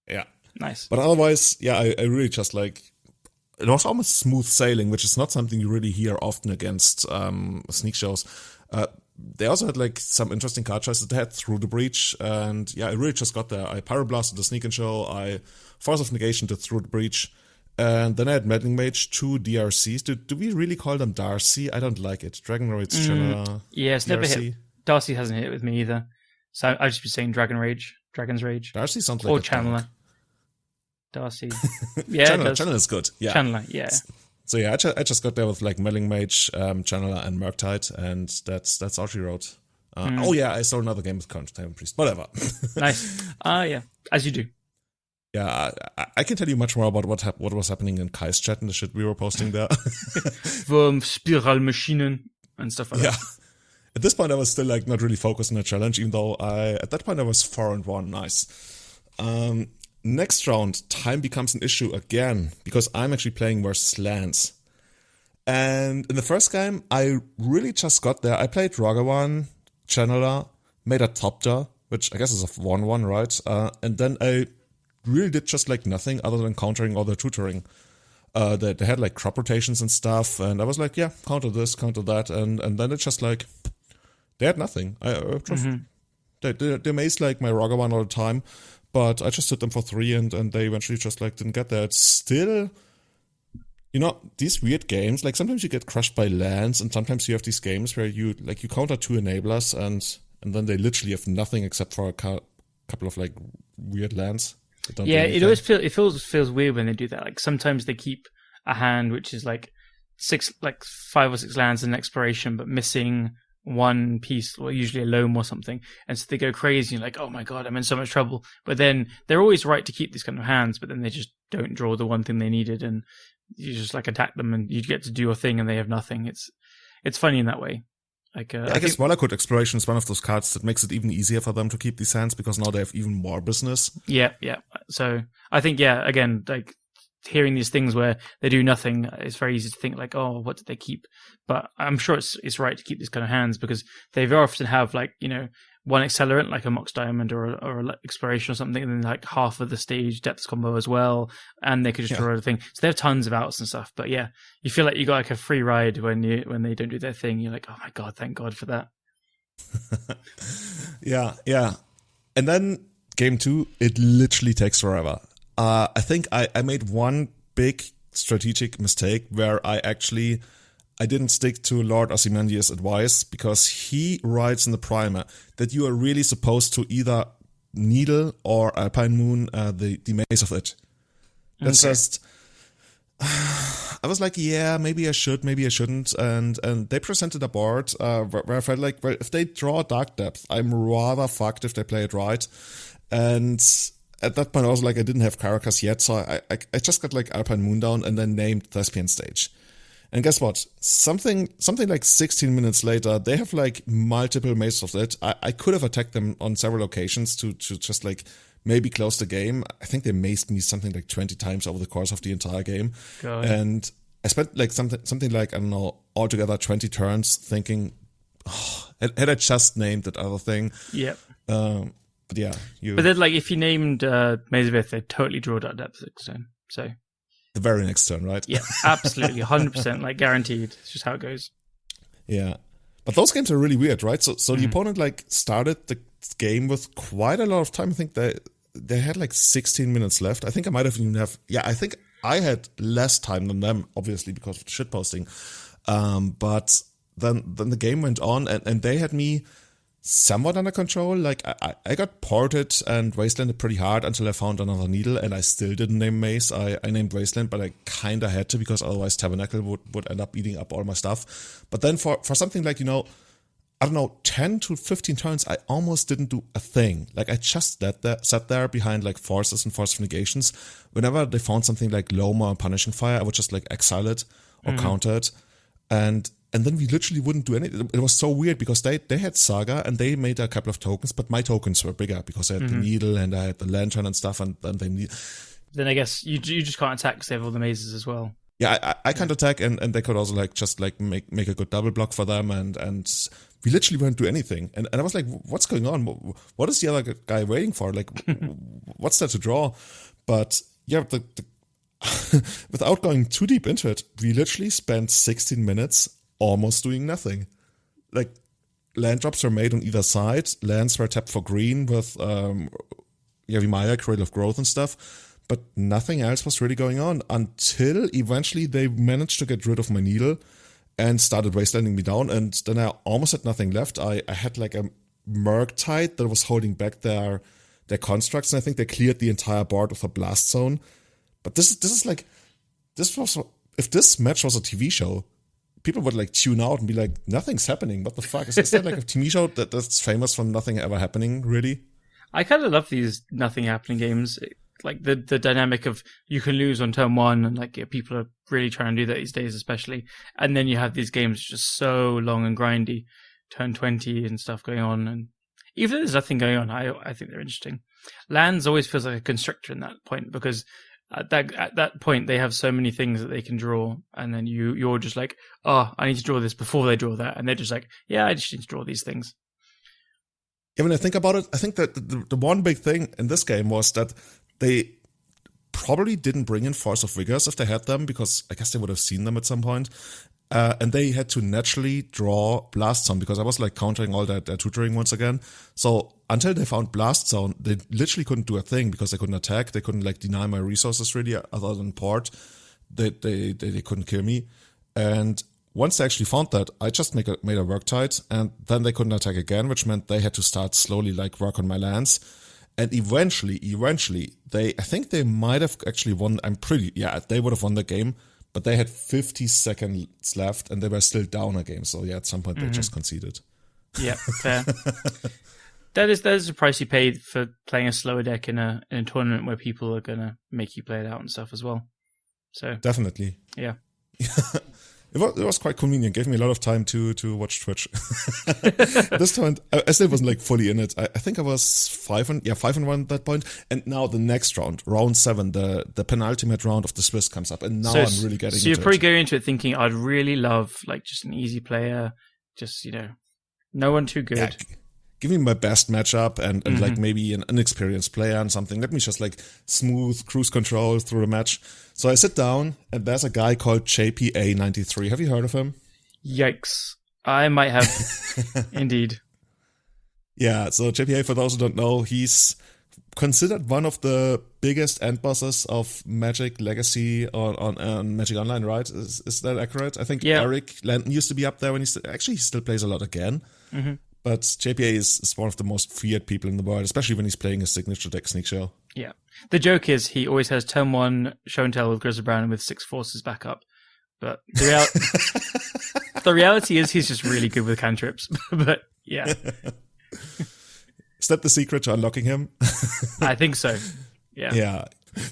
Yeah. Nice. But otherwise, yeah, I really just like, it was almost smooth sailing, which is not something you really hear often against Sneak Shows. They also had like some interesting card choices. They had Through the Breach, and yeah, I really just got there. I Pyroblasted the Sneak and Show, I Force of Negation did Through the Breach, and then I had Meddling Mage, 2 DRCs. Do we really call them Darcy? I don't like it. Dragon Rage Channeler. Yeah, it's never hit. Darcy hasn't hit it with me either. So I'd just be saying Dragon's Rage. Darcy sounds like or Channeler. Darcy. Yeah, Channeler is good. Yeah. Channeler, yeah. So yeah, I just got there with like Meddling Mage, Channeler, and Murktide, and that's all she wrote. Oh yeah, I saw another game with Containment Priest. Whatever. Nice. Yeah, as you do. Yeah, I can tell you much more about what was happening in Kai's chat and the shit we were posting there. Spiralmaschinen and stuff like that. At this point, I was still like not really focused on the challenge, even though at that point I was 4-1. Nice. Next round, time becomes an issue again because I'm actually playing versus lands. And in the first game, I really just got there. I played Ragavan, Channeler, made a Topter, which I guess is a 1-1, right? And then I really did just like nothing other than countering all the tutoring. They had like crop rotations and stuff, and I was like, yeah, counter this, counter that, and then it's just like they had nothing. They maced like my Ragavan all the time, but I just hit them for 3, and they eventually just like didn't get there. It's still, these weird games. Like sometimes you get crushed by lands, and sometimes you have these games where you counter 2 enablers, and then they literally have nothing except for a couple of like weird lands. Yeah, it always feels weird when they do that. Like sometimes they keep a hand which is like 5 or 6 lands in exploration, but missing one piece, or usually a loam or something, and so they go crazy and like, oh my god, I'm in so much trouble. But then they're always right to keep these kind of hands, but then they just don't draw the one thing they needed, and you just like attack them, and you get to do your thing, and they have nothing. It's funny in that way. Like I guess Wallachud Exploration is one of those cards that makes it even easier for them to keep these hands, because now they have even more business. Yeah. So I think again, like hearing these things where they do nothing, it's very easy to think like, oh, what did they keep? But I'm sure it's right to keep these kind of hands, because they very often have like, one accelerant like a Mox Diamond or Exploration or something, and then like half of the stage depth combo as well, and they could just draw everything. So they have tons of outs and stuff. But yeah, you feel like you got like a free ride when they don't do their thing. You're like, oh my god, thank God for that. Yeah. And then game 2, it literally takes forever. I think I made one big strategic mistake where I didn't stick to Lord Ozymandias' advice, because he writes in the primer that you are really supposed to either Needle or Alpine Moon the Maze of It. That's just... I was like, yeah, maybe I should, maybe I shouldn't. And they presented a board where I felt like, well, if they draw Dark Depth, I'm rather fucked if they play it right. And at that point, I was like, I didn't have Caracas yet, so I just got like Alpine Moon down and then named Thespian Stage. And guess what? Something like 16 minutes later, they have like multiple mazes of it. I could have attacked them on several occasions to just like maybe close the game. I think they mazed me something like 20 times over the course of the entire game. God. And I spent like something like, I don't know, altogether 20 turns thinking, had I just named that other thing. Yep. But yeah, But then, like, if you named Maze of Ith, they'd totally draw that depth next turn. So the very next turn, right? Yeah, absolutely, 100%, like guaranteed. It's just how it goes. Yeah, but those games are really weird, right? So the opponent like started the game with quite a lot of time. I think they had like 16 minutes left. I think I might have even I think I had less time than them, obviously because of the shitposting. But then the game went on, and they had me somewhat under control. Like I got ported and wastelanded pretty hard until I found another needle, and I still didn't name Maze. I named Wasteland, but I kind of had to, because otherwise Tabernacle would end up eating up all my stuff. But then for something like, I don't know, 10 to 15 turns, I almost didn't do a thing. Like I just sat there behind like forces and force negations. Whenever they found something like Loma or Punishing Fire, I would just like exile it or counter it. And then we literally wouldn't do anything. It was so weird, because they had Saga and they made a couple of tokens, but my tokens were bigger because I had the needle and I had the lantern and stuff, and then they need. Then I guess you just can't attack because they have all the mazes as well. Yeah, I can't attack, and they could also like just like make a good double block for them, and we literally wouldn't do anything. And I was like, what's going on? What is the other guy waiting for? Like, what's there to draw? But yeah, without going too deep into it, we literally spent 16 minutes almost doing nothing. Like, land drops were made on either side. Lands were tapped for green with Yavimaya, Cradle of Growth and stuff. But nothing else was really going on until eventually they managed to get rid of my needle and started wastelanding me down. And then I almost had nothing left. I had like a Murktide that was holding back their constructs. And I think they cleared the entire board with a blast zone. But this was, if this match was a TV show, people would like tune out and be like, nothing's happening. What the fuck? Is that like a TV show that's famous for nothing ever happening, really? I kind of love these nothing happening games. Like the dynamic of you can lose on turn one, and like people are really trying to do that these days, especially. And then you have these games just so long and grindy, turn 20 and stuff going on. And even if there's nothing going on, I think they're interesting. Lands always feels like a constrictor in that point, because at that point they have so many things that they can draw, and then you're just like, oh, I need to draw this before they draw that, and they're just like, yeah, I just need to draw these things. Yeah, when I think about it, I think that the one big thing in this game was that they probably didn't bring in Force of Vigors if they had them, because I guess they would have seen them at some point. And they had to naturally draw Blast Zone, because I was like countering all their tutoring once again. So until they found Blast Zone, they literally couldn't do a thing, because they couldn't attack. They couldn't like deny my resources really, other than port. They couldn't kill me. And once they actually found that, I just made a Worktide, and then they couldn't attack again, which meant they had to start slowly like work on my lands. And eventually, I think they might have actually won. They would have won the game, but they had 50 seconds left and they were still down a game. So yeah, at some point they just conceded. Yeah, fair. That is a price you paid for playing a slower deck in a tournament where people are going to make you play it out and stuff as well. So definitely. Yeah. It was quite convenient. Gave me a lot of time to watch Twitch. This time, I still wasn't like fully in it. I think I was 5-1 at that point. And now the next round 7, the penultimate round of the Swiss comes up. And now I'm really getting into it. So you're probably going into it thinking, I'd really love like just an easy player. Just, no one too good. Yeah. Give me my best matchup and like maybe an inexperienced player and something. Let me just like smooth cruise control through the match. So I sit down and there's a guy called JPA93. Have you heard of him? Yikes. I might have. Indeed. Yeah, so JPA, for those who don't know, he's considered one of the biggest end bosses of Magic Legacy on Magic Online, right? Is that accurate? I think Eric Landon used to be up there when he still plays a lot again. Mm-hmm. But JPA is one of the most feared people in the world, especially when he's playing his signature deck, Sneak Show. Yeah. The joke is he always has turn 1 show and tell with Griselbrand with 6 forces back up. But the reality is he's just really good with cantrips. But yeah. Is that the secret to unlocking him? I think so. Yeah. Yeah.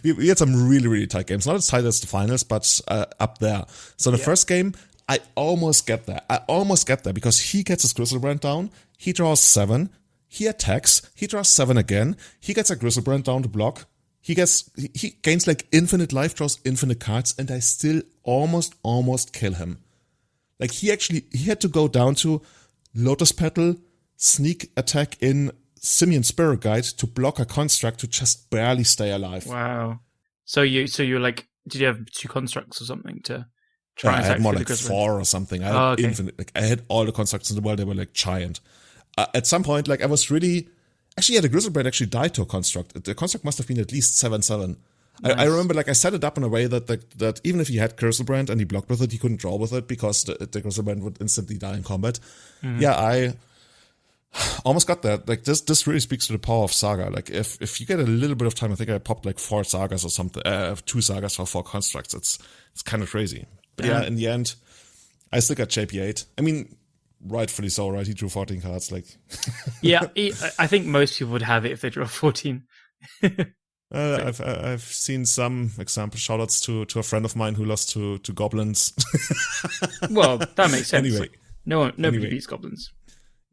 We had some really, really tight games. Not as tight as the finals, but up there. So the first game, I almost get there. Because he gets his Griselbrand down. He draws 7. He attacks. He draws 7 again. He gets a Griselbrand down to block. He gains like infinite life, draws infinite cards, and I still almost kill him. Like he had to go down to Lotus Petal, sneak attack in Simian Spirit Guide to block a construct to just barely stay alive. Wow. So you're like, did you have 2 constructs or something to try and attack? I had more like 4 or something. I had infinite. Like I had all the constructs in the world. They were like giant. At some point, like I was really. Actually, the Griselbrand actually died to a construct. The construct must have been at least 7/7. Nice. I remember, like I set it up in a way that even if he had Griselbrand and he blocked with it, he couldn't draw with it because the Griselbrand would instantly die in combat. Mm-hmm. Yeah, I almost got that. Like this really speaks to the power of Saga. Like if you get a little bit of time, I think I popped like 4 sagas or something. 2 sagas for 4 constructs. It's kind of crazy. But yeah, in the end, I still got JP8. I mean, rightfully so, right? He drew 14 cards. Like, yeah, I think most people would have it if they draw 14. I've seen some examples. Shoutouts to a friend of mine who lost to goblins. Well, that makes sense. Anyway, nobody beats goblins.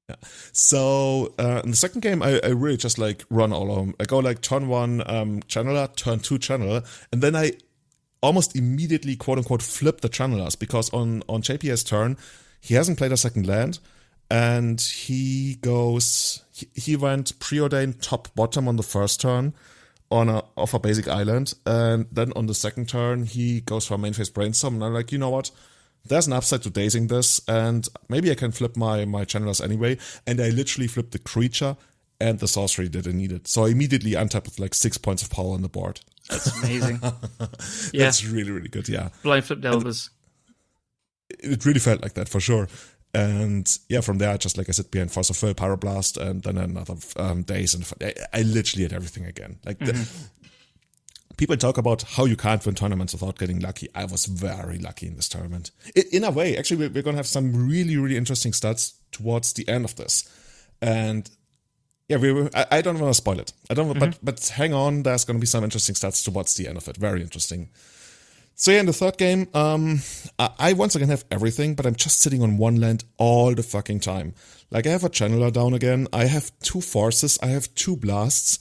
Yeah. So in the second game, I really just like run all of them. I go like turn 1 channeler, turn 2 channeler, and then I almost immediately quote unquote flip the channelers because on JP's turn. He hasn't played a second land, and he went preordained top bottom on the first turn off a basic island, and then on the second turn he goes for a main phase brainstorm, and I'm like, you know what? There's an upside to dazing this, and maybe I can flip my channelers anyway, and I literally flipped the creature and the sorcery that I needed. So I immediately untap with like 6 points of power on the board. That's amazing. Yeah. That's really, really good, yeah. Blind flip Delvers. It really felt like that for sure. And yeah, from there, just like I said, behind Force of Will, Pyroblast, and then another days. And I literally had everything again. Like people talk about how you can't win tournaments without getting lucky. I was very lucky in this tournament. In a way, actually, we're going to have some really, really interesting stats towards the end of this. And yeah, I don't want to spoil it. I don't, but hang on. There's going to be some interesting stats towards the end of it. Very interesting. So yeah, in the third game, I once again have everything, but I'm just sitting on 1 land all the fucking time. Like I have a channeler down again, I have 2 forces, I have 2 blasts.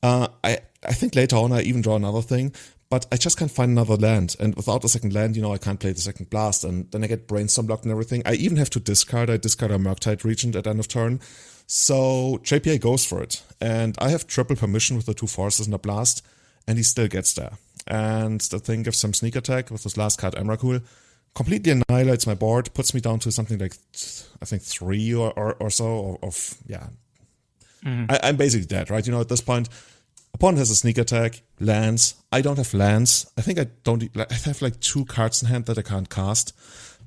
I think later on I even draw another thing, but I just can't find another land. And without a second land, I can't play the second blast, and then I get brainstorm blocked and everything. I even have to discard. I discard a Murktide Regent at end of turn. So JPA goes for it, and I have triple permission with the 2 forces and a blast, and he still gets there. And the thing gives some sneak attack with this last card, Emrakul. Completely annihilates my board, puts me down to something like, I think 3 or so of yeah. Mm-hmm. I'm basically dead, right? At this point, opponent has a sneak attack, lands. I don't have lands. I think I have like 2 cards in hand that I can't cast.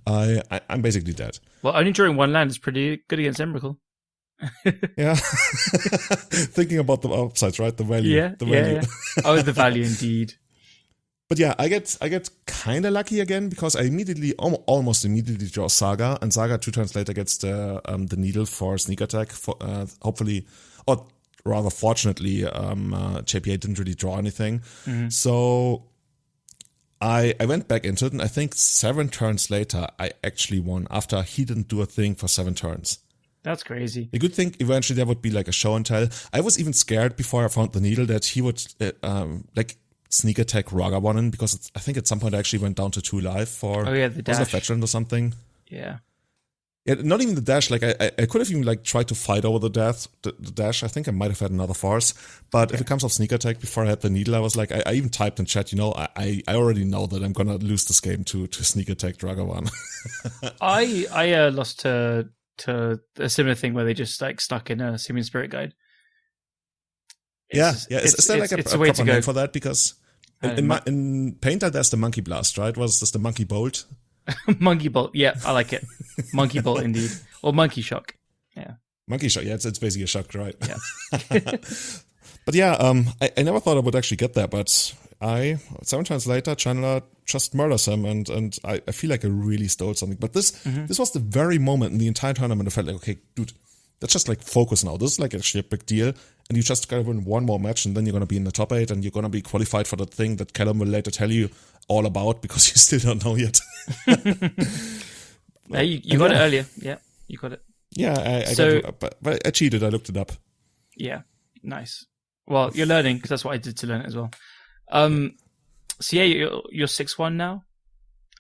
I'm basically dead. Well, only drawing 1 land is pretty good against Emrakul. Yeah. Thinking about the upsides, right? The value. Yeah, the value. yeah. Oh, the value indeed. But yeah, I get kind of lucky again because I almost immediately draw Saga, and Saga 2 turns later gets the needle for sneak attack. For, hopefully, or rather fortunately, JPA didn't really draw anything. Mm-hmm. So I went back into it, and I think 7 turns later, I actually won after he didn't do a thing for 7 turns. That's crazy. You could think eventually there would be like a show and tell. I was even scared before I found the needle that he would sneak attack Ragavan because I think at some point I actually went down to 2 life for the dash. Was it a veteran or something? Yeah. Yeah, not even the dash. Like I could have even like tried to fight over the dash. I think I might have had another force. But if it comes off sneak attack before I had the needle, I was like, I even typed in chat, I already know that I'm gonna lose this game to sneak attack Ragavan. I lost to a similar thing where they just like stuck in a Simian Spirit Guide. Is there like a proper name for that? Because in Painter there's the Monkey Blast, right? Was this the Monkey Bolt? Monkey Bolt, yeah, I like it. Monkey Bolt indeed. Or Monkey Shock. Yeah. Monkey Shock, yeah, it's basically a shock, right? Yeah. But yeah, I never thought I would actually get there, but 7 turns later, Chandler just murders him, and I feel like I really stole something. But this was the very moment in the entire tournament I felt like, okay, dude, let's just like focus now. This is like actually a big deal, and you just gotta win one more match, and then you're gonna be in the top 8, and you're gonna be qualified for that thing that Callum will later tell you all about because you still don't know yet. Yeah, you got it earlier. Yeah, you got it. Yeah, I got it, but I cheated. I looked it up. Yeah, nice. Well, you're learning because that's what I did to learn it as well. So yeah, you're 6-1 now,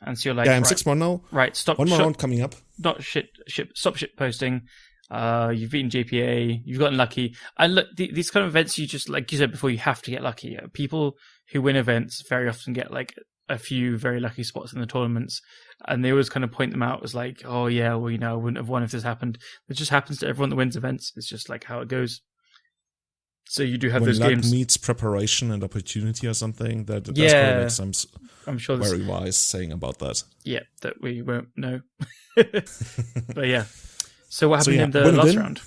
and so you're like, yeah, I'm 6-1 now. Right, stop. One more round coming up. Stop shit posting. You've beaten JPA. You've gotten lucky. And look, these kind of events, you just like you said before, you have to get lucky. People who win events very often get like a few very lucky spots in the tournaments, and they always kind of point them out as like, oh yeah, well I wouldn't have won if this happened. It just happens to everyone that wins events. It's just like how it goes. So you do have when those luck games meets preparation and opportunity or something. That's probably some I'm sure very wise saying about that. Yeah, that we won't know. But yeah. So what happened in the last round?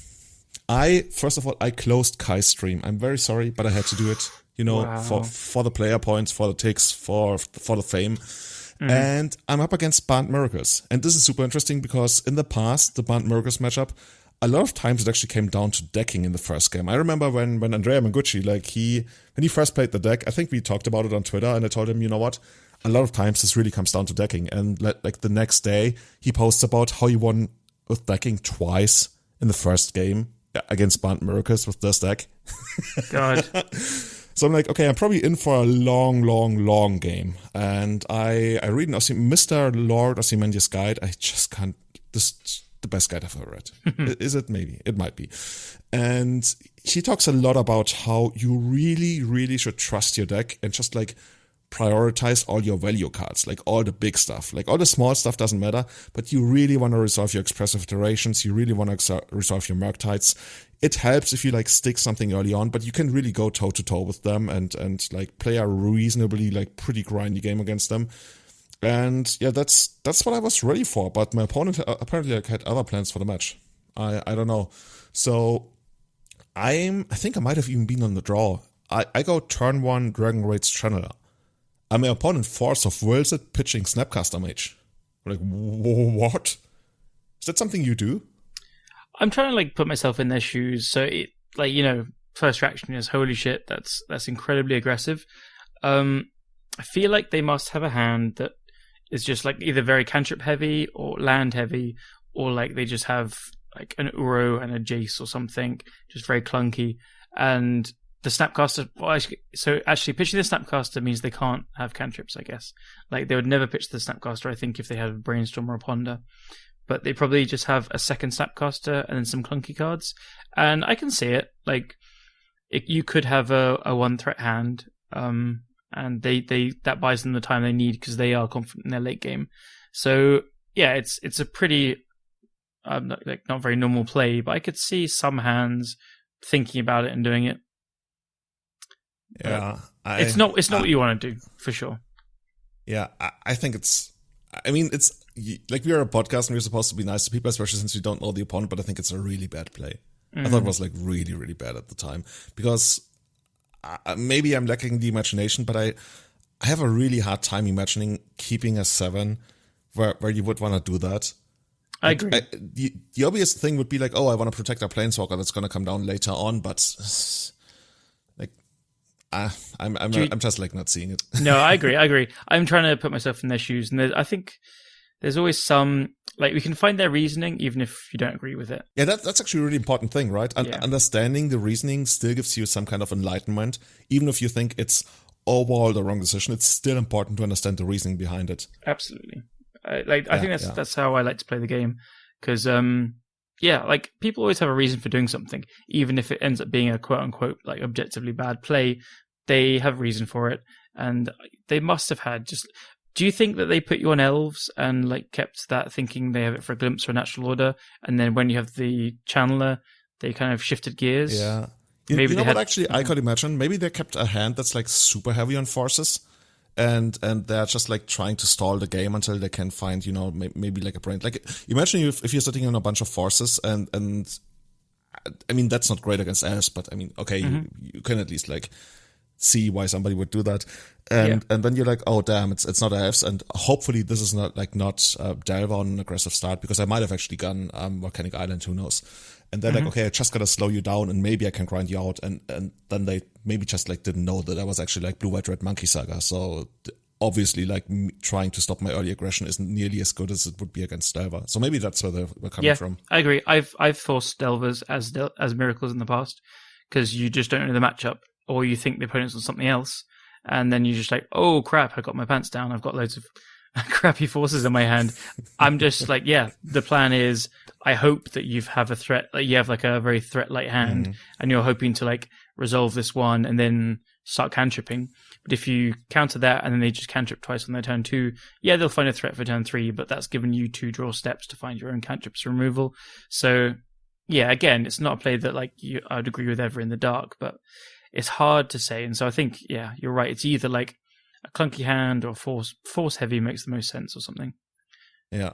First of all, I closed Kai's stream. I'm very sorry, but I had to do it. For the player points, for the ticks, for the fame. Mm. And I'm up against Bant Miracles. And this is super interesting because in the past, the Bant Miracles matchup, a lot of times it actually came down to decking in the first game. I remember when Andrea Mangucci, when he first played the deck, I think we talked about it on Twitter, and I told him, you know what? A lot of times this really comes down to decking. And like the next day, he posts about how he won with decking twice in the first game against Bant Miracles with this deck. God. So I'm like, okay, I'm probably in for a long, long, long game. And I read Mr. Lord Ozymandias guide. I just can't. This is the best guide I've ever read. Is it? Maybe. It might be. And he talks a lot about how you really, really should trust your deck and just like prioritize all your value cards, like all the big stuff. Like all the small stuff doesn't matter, but you really want to resolve your expressive iterations. You really want to resolve your Murktides. It helps if you like stick something early on, but you can really go toe to toe with them and like play a reasonably like pretty grindy game against them. And yeah, that's what I was ready for. But my opponent apparently had other plans for the match. I don't know. So I think I might have even been on the draw. I go turn 1 Dragon Raids Channeler. And my opponent Force of Wills it pitching Snapcaster Mage. I'm like, what? Is that something you do? I'm trying to like put myself in their shoes. So it first reaction is holy shit, that's incredibly aggressive. I feel like they must have a hand that is just like either very cantrip heavy or land heavy, or like they just have like an Uro and a Jace or something, just very clunky. And the Snapcaster, actually pitching the Snapcaster means they can't have cantrips, I guess. Like they would never pitch the Snapcaster, I think, if they had a Brainstorm or a Ponder. But they probably just have a second Snapcaster and then some clunky cards. And I can see it. Like, you could have a 1-threat hand, and they that buys them the time they need because they are confident in their late game. So, yeah, it's a pretty, not very normal play, but I could see some hands thinking about it and doing it. Yeah. It's not what you want to do, for sure. Yeah, I think it's like we are a podcast and we're supposed to be nice to people, especially since we don't know the opponent, but I think it's a really bad play. I thought it was like really, really bad at the time because maybe I'm lacking the imagination, but I have a really hard time imagining keeping a 7 where you would want to do that. I agree. The obvious thing would be like, oh, I want to protect our planeswalker that's going to come down later on, but like, I'm just like not seeing it. No, I agree. I'm trying to put myself in their shoes, and I think there's always some, like, we can find their reasoning even if you don't agree with it. Yeah, that's actually a really important thing, right? Understanding the reasoning still gives you some kind of enlightenment, even if you think it's overall the wrong decision. It's still important to understand the reasoning behind it. Absolutely. I think that's how I like to play the game, because like, people always have a reason for doing something, even if it ends up being a quote unquote like objectively bad play. They have a reason for it, and they must have had just. Do you think that they put you on elves and like kept that thinking they have it for a glimpse or a natural order, and then when you have the channeler, they kind of shifted gears? Yeah. Maybe you know what? Actually, I could imagine maybe they kept a hand that's like super heavy on forces. And they're just like trying to stall the game until they can find, you know, maybe like a brain. Like, imagine if you're sitting on a bunch of forces and I mean, that's not great against elves, but I mean, okay, you can at least like see why somebody would do that. And then you're like, oh damn, it's not elves, and hopefully this is not Delver on an aggressive start, because I might have actually gone Volcanic Island, who knows. And they're like, okay, I just gotta slow you down and maybe I can grind you out. And then they maybe just like didn't know that I was actually like Blue, White, Red Monkey Saga. So obviously like trying to stop my early aggression isn't nearly as good as it would be against Delver. So maybe that's where they're coming from. I agree. I've forced Delvers as miracles in the past, because you just don't know the matchup, or you think the opponent's on something else. And then you're just like, oh crap, I got my pants down. I've got loads of crappy forces in my hand. I'm just like, the plan is, I hope that you have a threat, like you have like a very threat-light hand, and you're hoping to like resolve this one and then start cantripping. But if you counter that and then they just cantrip twice on their turn 2, they'll find a threat for turn 3, but that's given you 2 draw steps to find your own cantrips removal. So again, it's not a play that like I'd agree with ever in the dark, but it's hard to say. And so I think, you're right. It's either like a clunky hand or force heavy makes the most sense or something. Yeah.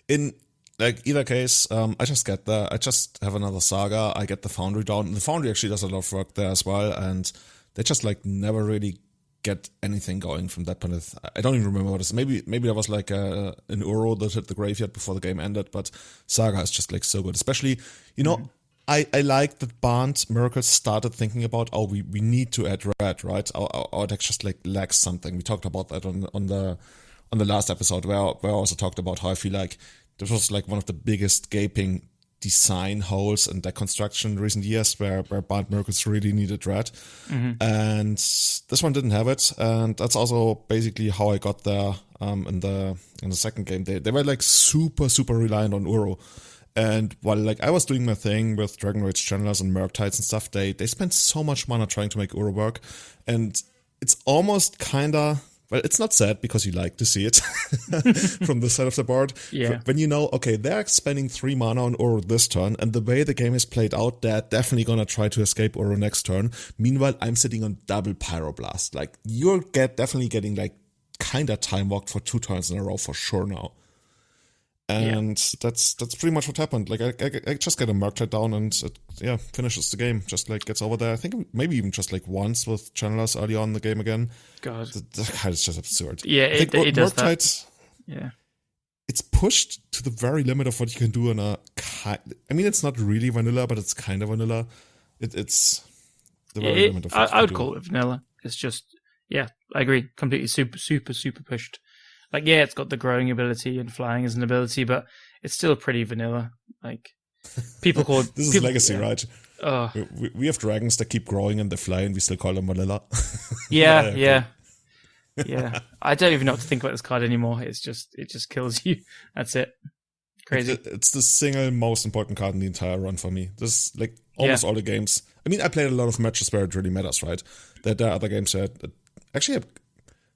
In like either case, I just get there. I just have another Saga. I get the Foundry down. And the Foundry actually does a lot of work there as well. And they just like never really get anything going from that point of. I don't even remember what it is. Maybe there was like an Uro that hit the graveyard before the game ended. But Saga is just like so good. Especially, you know, I like that Bant Miracles started thinking about, we need to add red, right? Our deck just like lacks something. We talked about that on the last episode where I also talked about how I feel like this was like one of the biggest gaping design holes in deck construction in recent years where Bant Miracles really needed red. And this one didn't have it. And that's also basically how I got there in the second game. They were like super, super reliant on Uro. And while like I was doing my thing with Dragon Rage channelers and Murktides and stuff, they spent so much mana trying to make Uro work. And it's almost kinda, well, it's not sad because you like to see it from the side of the board. When you know, okay, they're spending 3 mana on Uro this turn, and the way the game is played out, they're definitely gonna try to escape Uro next turn. Meanwhile, I'm sitting on double Pyroblast. Like, you're definitely getting like kinda time walked for 2 turns in a row for sure now. And that's pretty much what happened. Like I just get a Murktide down and it, finishes the game. Just like gets over there. I think maybe even just like once with channelers early on in the game again. God, it's just absurd. Yeah, it does that. Yeah, it's pushed to the very limit of what you can do on a. I mean, it's not really vanilla, but it's kind of vanilla. It's the very limit of. I would call it vanilla. It's just I agree completely. Super, super, super pushed. Like, it's got the growing ability and flying as an ability, but it's still pretty vanilla. Like, people call it... This is legacy, right? We have dragons that keep growing and they fly, and we still call them vanilla. Yeah. I don't even know what to think about this card anymore. It just kills you. That's it. Crazy. It's the single most important card in the entire run for me. This is like almost all the games. I mean, I played a lot of matches where it really matters, right? There are other games that actually...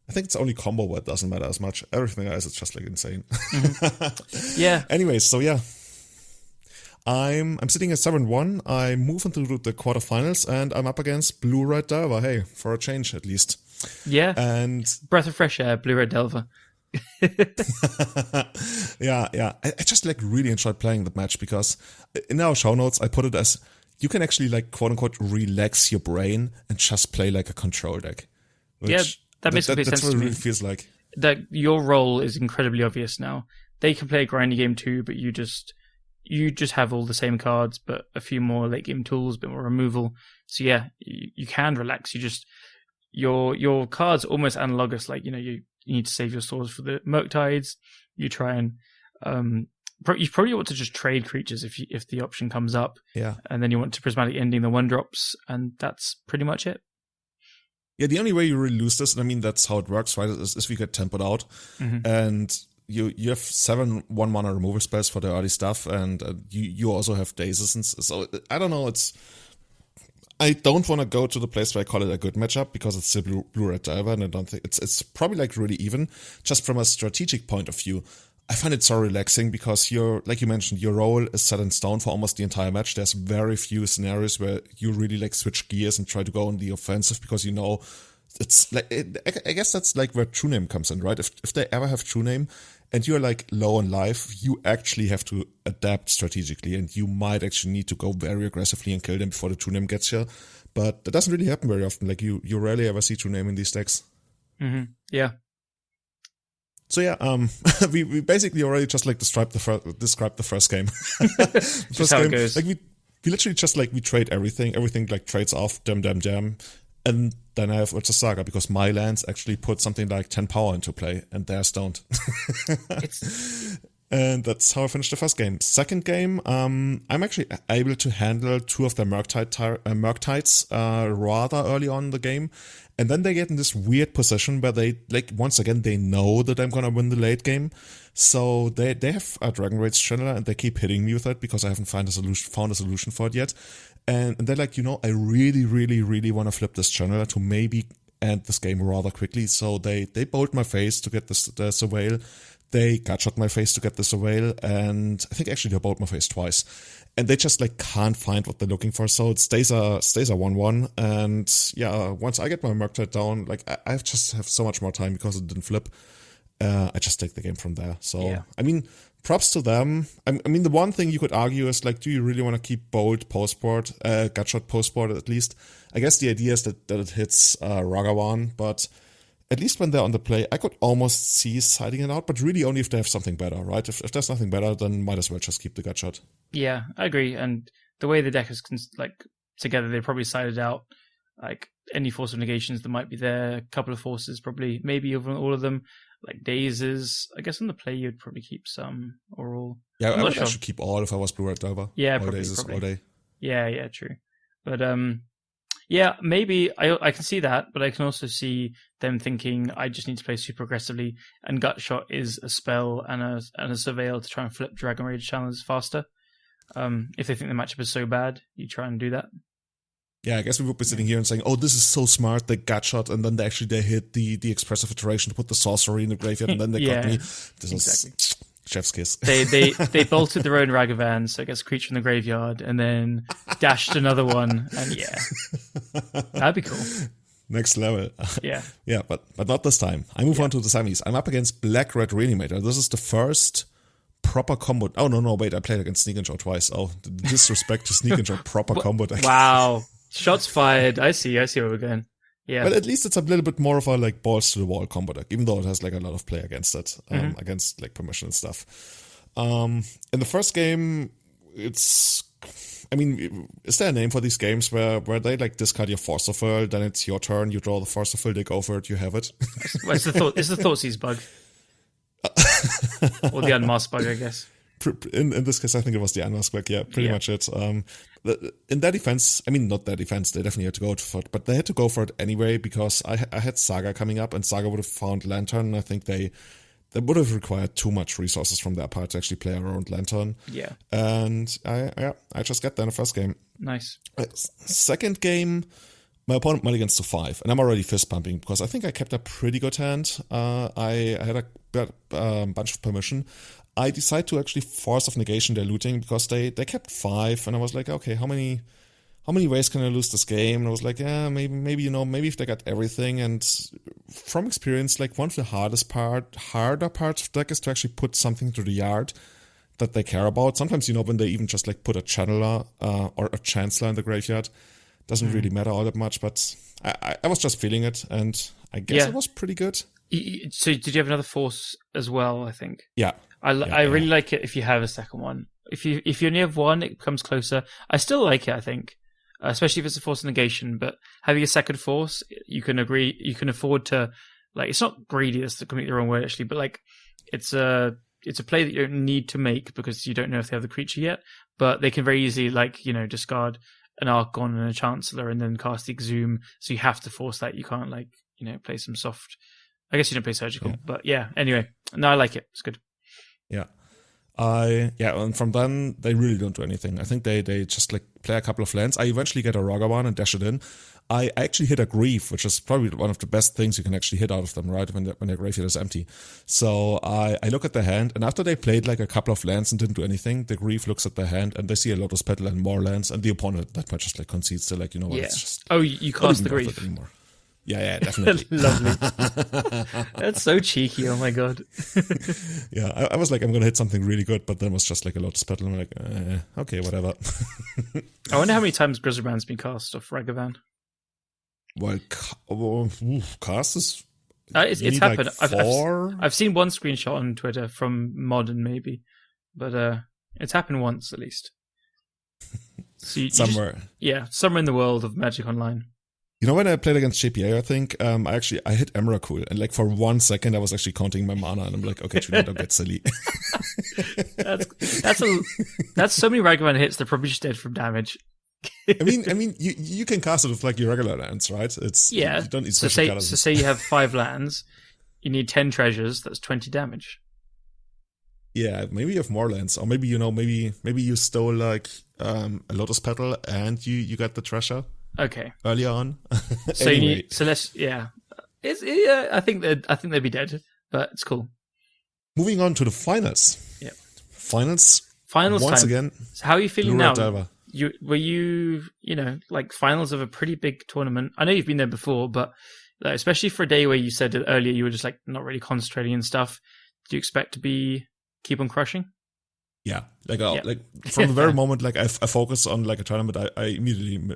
I think it's only combo where it doesn't matter as much. Everything else is just like insane. Anyways, so I'm sitting at 7-1. I move into the quarterfinals and I'm up against Blue Red Delver. Hey, for a change at least. Yeah. And breath of fresh air, Blue Red Delver. Yeah. I just like really enjoyed playing that match because in our show notes I put it as you can actually like quote unquote relax your brain and just play like a control deck. That makes complete sense That's what to it me. really feels like. That your role is incredibly obvious now. They can play a grindy game too, but you just have all the same cards, but a few more late game tools, a bit more removal. So yeah, you can relax. You just your cards almost analogous. Like you need to save your swords for the Murktides. You try and you probably want to just trade creatures if the option comes up. Yeah, and then you want to prismatic ending the 1-drops, and that's pretty much it. Yeah, the only way you really lose this, and I mean that's how it works, right? Is if you get tempered out, and you have 7 1-mana removal spells for the early stuff, and you also have dazes, and so I don't know. I don't want to go to the place where I call it a good matchup because it's still blue-red Diver, and I don't think it's probably like really even. Just from a strategic point of view, I find it so relaxing because like you mentioned, your role is set in stone for almost the entire match. There's very few scenarios where you really like switch gears and try to go on the offensive because it's like I guess that's like where True Name comes in, right? If they ever have True Name and you're like low on life, you actually have to adapt strategically, and you might actually need to go very aggressively and kill them before the True Name gets here. But that doesn't really happen very often. Like you rarely ever see True Name in these decks. Yeah. So yeah, we basically already just like described the first game. The first how game, it goes. like we literally just like we trade everything like trades off, damn, and then I have UWr Saga because my lands actually put something like 10 power into play, and theirs don't. And that's how I finished the first game. Second game, I'm actually able to handle 2 of their Murktides rather early on in the game. And then they get in this weird position where they, like, once again, they know that I'm gonna win the late game. So they have a Dragon Rage Channeler, and they keep hitting me with it because I haven't found a solution for it yet. And they're like, I really, really, really want to flip this Channeler to maybe end this game rather quickly. So they bolt my face to get the Surveil. They gutshot my face to get the Surveil, and I think actually they bolt my face twice. And they just like can't find what they're looking for, so it stays a 1-1. And yeah, once I get my Murktide down, like I just have so much more time because it didn't flip. I just take the game from there. So yeah. I mean, props to them. I mean, the one thing you could argue is like, do you really want to keep bolt postboard, gutshot postboard at least? I guess the idea is that it hits Ragavan, but at least when they're on the play, I could almost see siding it out, but really only if they have something better, right? If there's nothing better, then might as well just keep the gutshot. Yeah, I agree. And the way the deck is like together, they probably sided out like any force of negations that might be there. A couple of forces, probably, maybe over all of them. Like dazes. I guess on the play you'd probably keep some or all. Yeah, I would actually keep all if I was blue-red Diver. Yeah, all probably. Dazes, all day. Yeah, true. But yeah, maybe I can see that, but I can also see them thinking I just need to play super aggressively, and Gutshot is a spell and a Surveil to try and flip Dragon Rage channels faster. If they think the matchup is so bad, you try and do that. Yeah, I guess we would be sitting here and saying, "Oh, this is so smart." They Gutshot, and then they hit the expressive iteration to put the sorcery in the graveyard, and then they got me. This exactly. Was chef's kiss. They bolted their own Ragavan, so it gets a creature in the graveyard, and then dashed another one, and yeah, that'd be cool. Next level. Yeah. Yeah, but not this time. I move on to the semis. I'm up against Black-Red Reanimator. This is the first proper combo. Oh, no, wait. I played against Sneak and Show twice. Oh, the disrespect to Sneak and Show proper combo deck. Wow. Shots fired. I see where we're going. Yeah. But at least it's a little bit more of a like balls to the wall combo deck, even though it has like a lot of play against it, against like permission and stuff. In the first game, is there a name for these games where they like discard your Force of Will, then it's your turn, you draw the Force of Will, they go for it, you have it? It's the Thoughtseize bug. Or the Unmasked bug, I guess. In this case, I think it was the Unmasked bug, yeah, pretty much it. In their defense, not their defense, they definitely had to go for it, but they had to go for it anyway because I had Saga coming up, and Saga would have found Lantern, and I think they would have required too much resources from their part to actually play around Lantern. Yeah. And I just got there in the first game. Nice. Second game, my opponent mulligans to 5, and I'm already fist pumping because I think I kept a pretty good hand. I had a bunch of permission. I decided to actually force of negation their looting because they kept 5, and I was like, okay, how many ways can I lose this game? And I was like, yeah, maybe if they got everything, and from experience, like one of the harder parts of the deck is to actually put something to the yard that they care about. Sometimes, when they even just like put a channeler or a chancellor in the graveyard, doesn't really matter all that much, but I was just feeling it, and I guess it was pretty good. So did you have another force as well, I think? Yeah. I really like it if you have a second one. If you only have one, it becomes closer. I still like it, I think. Especially if it's a force negation, but having a second force, you can afford to, like, it's not greedy, that's completely the wrong word actually, but like, it's a play that you don't need to make because you don't know if they have the creature yet, but they can very easily, like, discard an Archon and a Chancellor and then cast the Exhume, so you have to force that. You can't, like, play some soft. I guess you don't play Surgical, but yeah, anyway. No, I like it. It's good. Yeah. And from then, they really don't do anything. I think they just, like, play a couple of lands. I eventually get a Ragavan and dash it in. I actually hit a Grief, which is probably one of the best things you can actually hit out of them, right, when their graveyard is empty. So I look at their hand, and after they played, like, a couple of lands and didn't do anything, the Grief looks at their hand, and they see a Lotus Petal and more lands, and the opponent that much just, like, concedes to, like, it's just... Oh, you cast the Grief. Anymore. Yeah, definitely. Lovely. That's so cheeky. Oh my god. Yeah, I was like, I'm gonna hit something really good, but then it was just like a Lotus Petal. I'm like, okay, whatever. I wonder how many times Griselbrand's been cast off Ragavan. Well, cast is. It's happened. Like I've seen one screenshot on Twitter from Modern, maybe, but it's happened once at least. So somewhere. Somewhere in the world of Magic Online. When I played against JPA, I think I hit Emrakul, and like for 1 second I was actually counting my mana, and I'm like, okay, Julian, don't get silly. that's so many Ragavan hits. They're probably just dead from damage. I mean, you can cast it with like your regular lands, right? You don't need special colors. So say you have 5 lands, you need 10 treasures. That's 20 damage. Yeah, maybe you have more lands, or maybe maybe you stole like a Lotus Petal and you got the treasure. Okay. Earlier on. So anyway. I think they'd be dead, but it's cool. Moving on to the finals. Yeah. Finals once time. Again. So how are you feeling now? Diver. Were you like finals of a pretty big tournament? I know you've been there before, but like, especially for a day where you said that earlier you were just like not really concentrating and stuff. Do you expect to keep on crushing? Yeah, like from the very moment like I focus on like a tournament, I immediately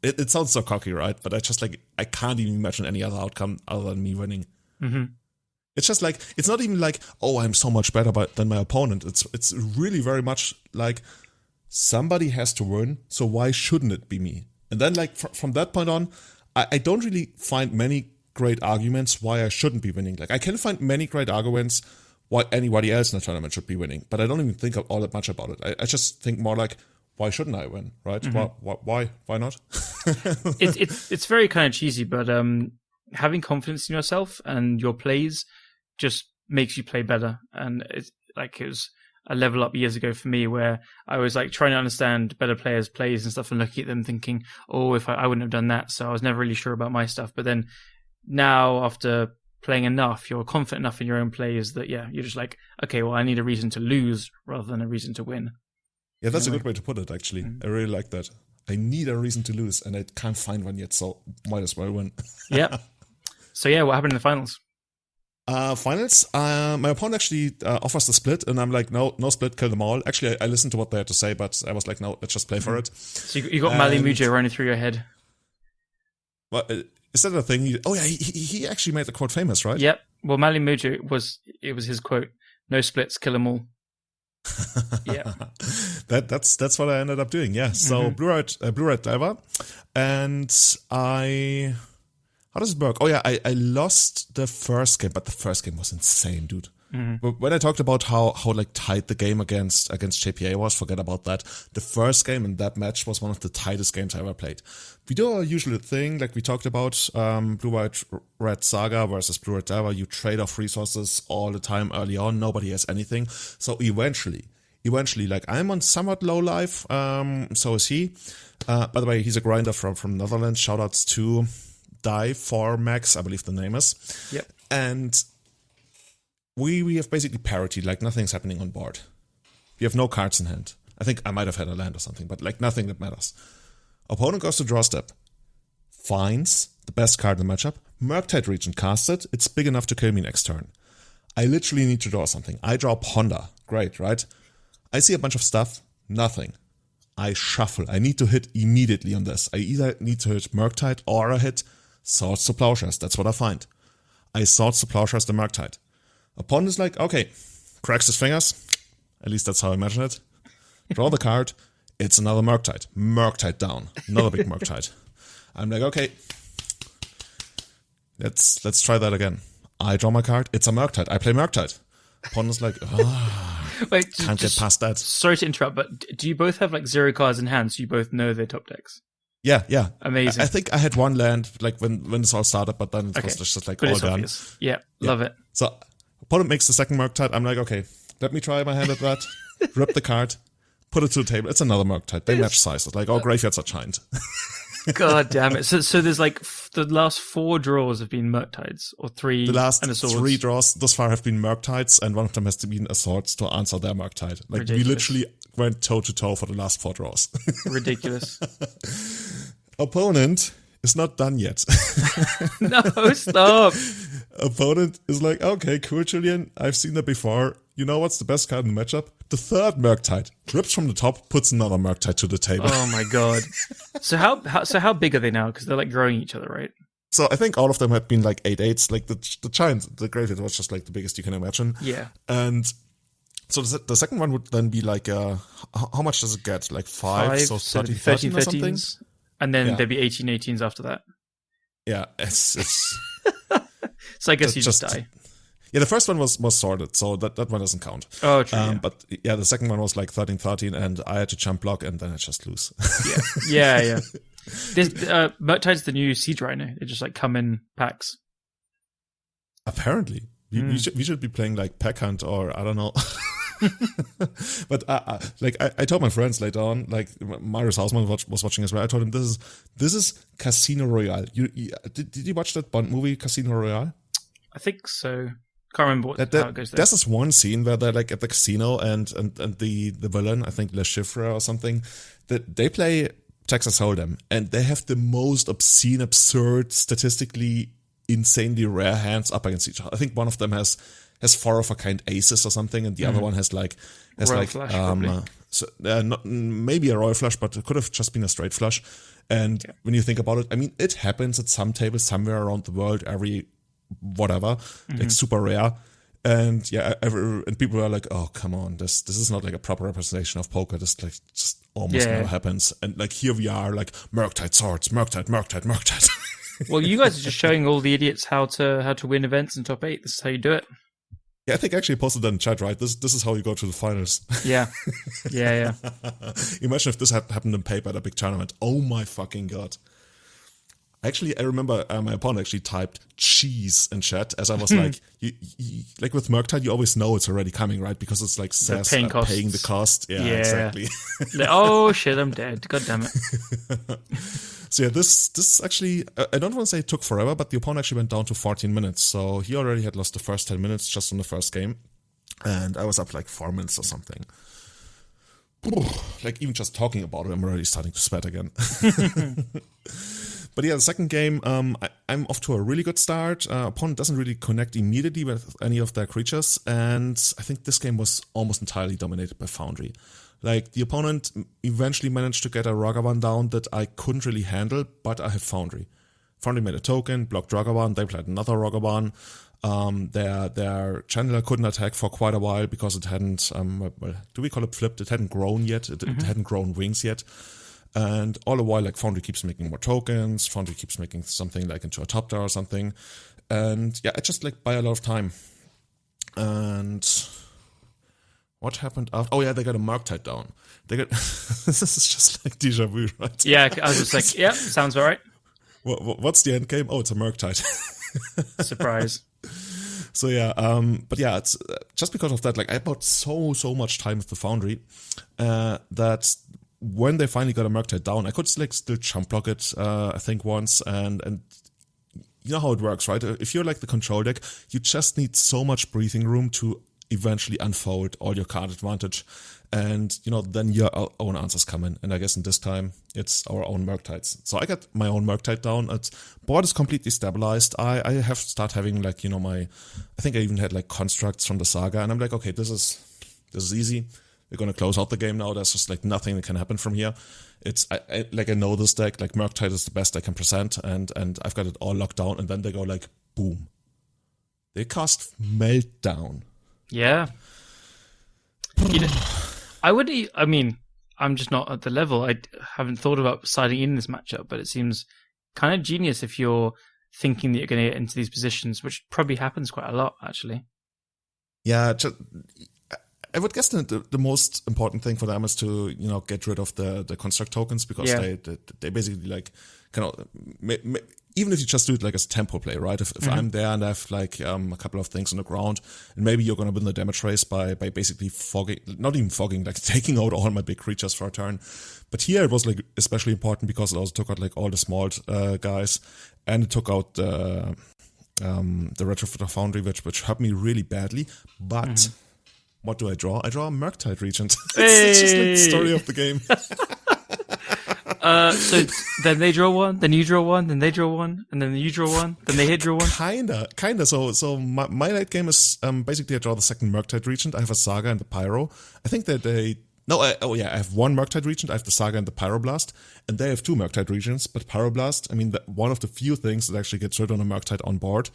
it sounds so cocky, right? But I can't even imagine any other outcome other than me winning. Mm-hmm. It's just like it's not even like, oh, I'm so much better than my opponent. It's really very much like somebody has to win, so why shouldn't it be me? And then like from that point on, I don't really find many great arguments why I shouldn't be winning. Like I can find many great arguments why anybody else in the tournament should be winning, but I don't even think all that much about it. I just think more like, why shouldn't I win, right? Mm-hmm. Why not? it's very kind of cheesy, but having confidence in yourself and your plays just makes you play better. And it was a level up years ago for me where I was like trying to understand better players' plays and stuff and looking at them thinking, oh, if I wouldn't have done that. So I was never really sure about my stuff. But then now after playing enough, you're confident enough in your own plays that you're just like, okay, well, I need a reason to lose rather than a reason to win. Yeah, that's a good way to put it, actually. Mm-hmm. I really like that. I need a reason to lose, and I can't find one yet, so might as well win. Yeah. So yeah, what happened in the finals? My opponent actually offers the split, and I'm like, no split, kill them all. Actually, I listened to what they had to say, but I was like, no, let's just play for it. So you got Mali Mujo running through your head. Well, is that a thing? He actually made the quote famous, right? Yep. Well, Mali Mujo was his quote: "No splits, kill them all." Yeah. That's what I ended up doing. Yeah. So Blue-Red Diver, and how does it work? Oh yeah, I lost the first game, but the first game was insane, dude. Mm-hmm. But when I talked about how like tight the game against JPA was, forget about that. The first game in that match was one of the tightest games I ever played. We do our usual thing, like we talked about, Blue-Red Saga versus Blue-Red Diver. You trade off resources all the time early on. Nobody has anything. So eventually, like I'm on somewhat low life. So is he. By the way, he's a grinder from Netherlands. Shoutouts to Die4 Max, I believe the name is. Yep. And we have basically parity, like nothing's happening on board. We have no cards in hand. I think I might have had a land or something, but like nothing that matters. Opponent goes to draw step, finds the best card in the matchup, Murktide Regent casted, it's big enough to kill me next turn. I literally need to draw something. I draw Ponder. Great, right? I see a bunch of stuff. Nothing. I shuffle. I need to hit immediately on this. I either need to hit Murktide or I hit Swords to Plowshares. That's what I find. I Swords to Plowshares the Murktide. Opponent is like, okay, cracks his fingers. At least that's how I imagine it. Draw the card. It's another Murktide. Murktide down. Another big Murktide. I'm like, okay, let's try that again. I draw my card. It's a Murktide. I play Murktide. Opponent's like, Wait, can't get past that. Sorry to interrupt, but do you both have like 0 cards in hand, so you both know their top decks? Yeah. Amazing. I think I had one land like when this all started, but then it was just like but all it's done. Obvious. Yeah, love it. So opponent makes the second Murktide. I'm like, okay, let me try my hand at that. Rip the card, put it to the table. It's another Murktide. They match sizes. Like, graveyards are giant. God damn it. So there's like the last 4 draws have been Murktides, or 3 The last and a Swords. 3 draws thus far have been Murktides, and one of them has been a Swords to answer their Murktide. Like, Ridiculous. we literally went toe-to-toe for the last 4 draws. Ridiculous. Opponent is not done yet. No, stop. Opponent is like, okay, cool, Julian. I've seen that before. You know what's the best card in the matchup? The third Murktide. Rips from the top, puts another Murktide to the table. Oh my god. So how big are they now? Because they're like growing each other, right? So I think all of them have been like 8/8s. Like the giant, the graveyard was just like the biggest you can imagine. Yeah. And so the second one would then be like, how much does it get? Like 5, so 13 or something? And then there'd be 18/18s after that. Yeah, it's So I guess you just die. Yeah, the first one was sorted, so that one doesn't count. Oh, true. Yeah. But yeah, the second one was like 13/13, and I had to jump block, and then I just lose. Yeah. This Murktide's the new Siege Rhino. They just like come in packs. Apparently, we should be playing like Pack Hunt or I don't know. But like I told my friends later on, like Marius Hausmann was watching as well. I told him this is Casino Royale. Did you watch that Bond movie Casino Royale? I think so. Can't remember how it goes there. There's this one scene where they're like at the casino and the villain, I think Le Chiffre or something, that they play Texas Hold'em and they have the most obscene, absurd, statistically insanely rare hands up against each other. I think one of them has 4 of a kind aces or something, and the other one has Royal Flush, maybe a Royal Flush, but it could have just been a straight flush. And when you think about it, I mean, it happens at some tables somewhere around the world every whatever, like super rare. And and people are like, oh, come on, this is not like a proper representation of poker. This like just almost never happens. And like here we are, like Murktide swords, Murktide. Well, you guys are just showing all the idiots how to win events in top 8. This is how you do it. Yeah, I think I actually posted that in chat, right? This is how you go to the finals. Yeah. Imagine if this had happened in paper at a big tournament. Oh my fucking god. Actually, I remember my opponent actually typed cheese in chat as I was like, you, like with Murktide, you always know it's already coming, right? Because it's like says paying the cost. Yeah, exactly. Oh shit, I'm dead. God damn it. So yeah, this actually, I don't want to say it took forever, but the opponent actually went down to 14 minutes. So he already had lost the first 10 minutes just in the first game. And I was up like 4 minutes or something. Like even just talking about it, I'm already starting to sweat again. But yeah, the second game, I'm off to a really good start. Opponent doesn't really connect immediately with any of their creatures. And I think this game was almost entirely dominated by Foundry. Like, the opponent eventually managed to get a Ragavan down that I couldn't really handle, but I had Foundry. Foundry made a token, blocked Ragavan, they played another Ragavan. Their Chandler couldn't attack for quite a while because it hadn't, do we call it flipped? It hadn't grown yet. It hadn't grown wings yet. And all the while, like, Foundry keeps making more tokens. Foundry keeps making something like into a top tower or something. And yeah, I just like buy a lot of time. And what happened after? Oh yeah, they got a Murktide down. They got this is just like déjà vu, right? Yeah, I was just like, yeah, sounds all right. What's the end game? Oh, it's a Murktide. Surprise. So yeah, but yeah, it's just because of that. Like I bought so much time with the Foundry that when they finally got a Murktide down, I could like still jump block it. I think once, and you know how it works, right? If you're like the control deck, you just need so much breathing room to eventually unfold all your card advantage. And, then your own answers come in. And I guess in this time, it's our own Murktides. So I got my own Murktide down. Board is completely stabilized. I have start having I think I even had constructs from the saga. And I'm like, okay, this is easy. We're going to close out the game now. There's just nothing that can happen from here. I know this deck, Murktide is the best I can present. And I've got it all locked down. And then they go boom. They cast Meltdown. Yeah. I'm just not at the level. I haven't thought about siding in this matchup, but it seems kind of genius if you're thinking that you're going to get into these positions, which probably happens quite a lot, actually. Yeah, I would guess the most important thing for them is to get rid of the construct tokens, because they basically even if you just do it as tempo play, right? If I'm there and I have a couple of things on the ground, and maybe you're going to win the damage race by basically taking out all my big creatures for a turn. But here it was especially important because it also took out all the small guys, and it took out the Retrofitter Foundry, which hurt me really badly. But what do I draw? I draw a Murktide Regent. It's just the story of the game. So then they draw one, then you draw one, then they draw one, and then you draw one, then they draw one. Kinda. So my late game is basically I draw the second Murktide Regent. I have a Saga and the Pyro. I think that I have one Murktide Regent. I have the Saga and the Pyroblast, and they have two Murktide Regents. But Pyroblast, one of the few things that actually gets rid on a Murktide on board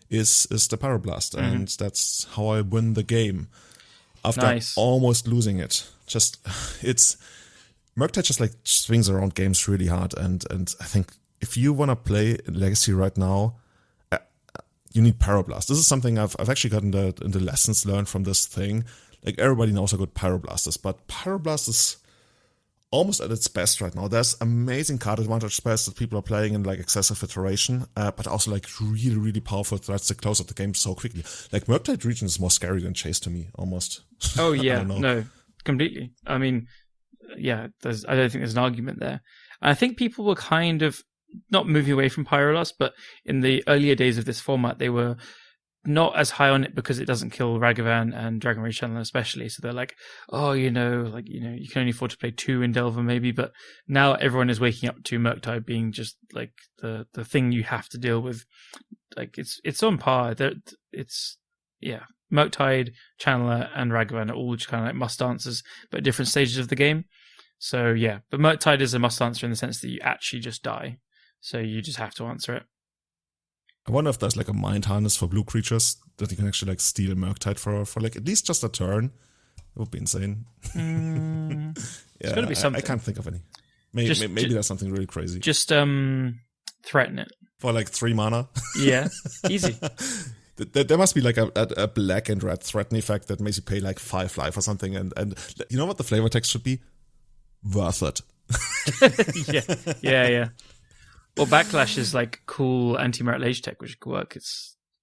is the Pyroblast, and that's how I win the game after almost losing it. Murktide just swings around games really hard, and I think if you want to play Legacy right now, you need Pyroblast. This is something I've actually gotten in the lessons learned from this thing. Everybody knows how good Pyroblast is, but Pyroblast is almost at its best right now. There's amazing card advantage spells that people are playing in excessive iteration, but also really, really powerful threats that close out the game so quickly. Murktide Regent is more scary than Chase to me, almost. Oh yeah, no, completely. Yeah, I don't think there's an argument there. And I think people were kind of not moving away from Pyroblast, but in the earlier days of this format, they were not as high on it because it doesn't kill Ragavan and Dragon Rage Channeler especially. So they're you can only afford to play 2 in Delver maybe, but now everyone is waking up to Murktide being just the thing you have to deal with. It's on par. Murktide, Channeler, and Ragavan are all just kind of must answers, but at different stages of the game. So yeah, but Murktide is a must answer in the sense that you actually just die, so you just have to answer it. I wonder if there's a mind harness for blue creatures that you can actually steal Murktide for at least just a turn. It would be insane. It's got to be something. I can't think of any. Maybe there's something really crazy. Just threaten it for 3 mana. Yeah, easy. There must be a black and red threaten effect that makes you pay 5 life or something, and you know what the flavor text should be? Worth it. Yeah. Well, Backlash is cool anti-merit lage tech, which could work.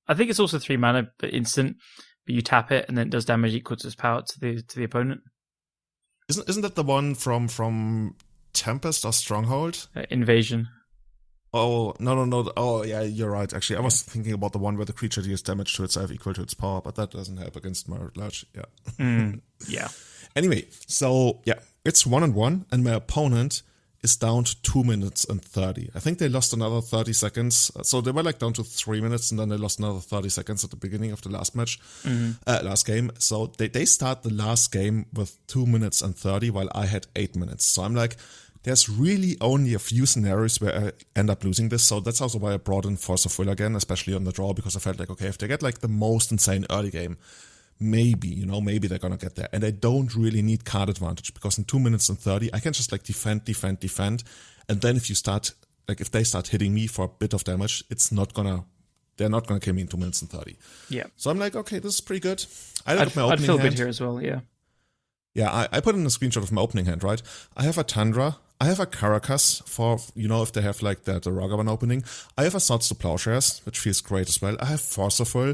I think it's also 3 mana, but instant. But you tap it, and then it does damage equal to its power to the opponent. Isn't that the one from Tempest or Stronghold? Invasion. Oh, no. Oh, yeah, you're right. Actually, I was thinking about the one where the creature deals damage to itself equal to its power, but that doesn't help against merit lage. Yeah. Yeah. Anyway, so yeah, it's 1-1, and my opponent is down to 2 minutes and 30. I think they lost another 30 seconds. So they were down to 3 minutes, and then they lost another 30 seconds at the beginning of the last match, last game. So they start the last game with 2 minutes and 30, while I had 8 minutes. So I'm there's really only a few scenarios where I end up losing this. So that's also why I brought in Force of Will again, especially on the draw, because I felt okay, if they get the most insane early game, maybe they're gonna get there. And I don't really need card advantage, because in 2 minutes and 30, I can just defend. And then if you start, if they start hitting me for a bit of damage, they're not gonna kill me in 2 minutes and 30. Yeah. So I'm okay, this is pretty good. I'd feel good here as well, yeah. Yeah, I put in a screenshot of my opening hand, right? I have a Tundra, I have a Caracas for, if they have the Ragavan opening. I have a Swords to Plowshares, which feels great as well. I have Forceful,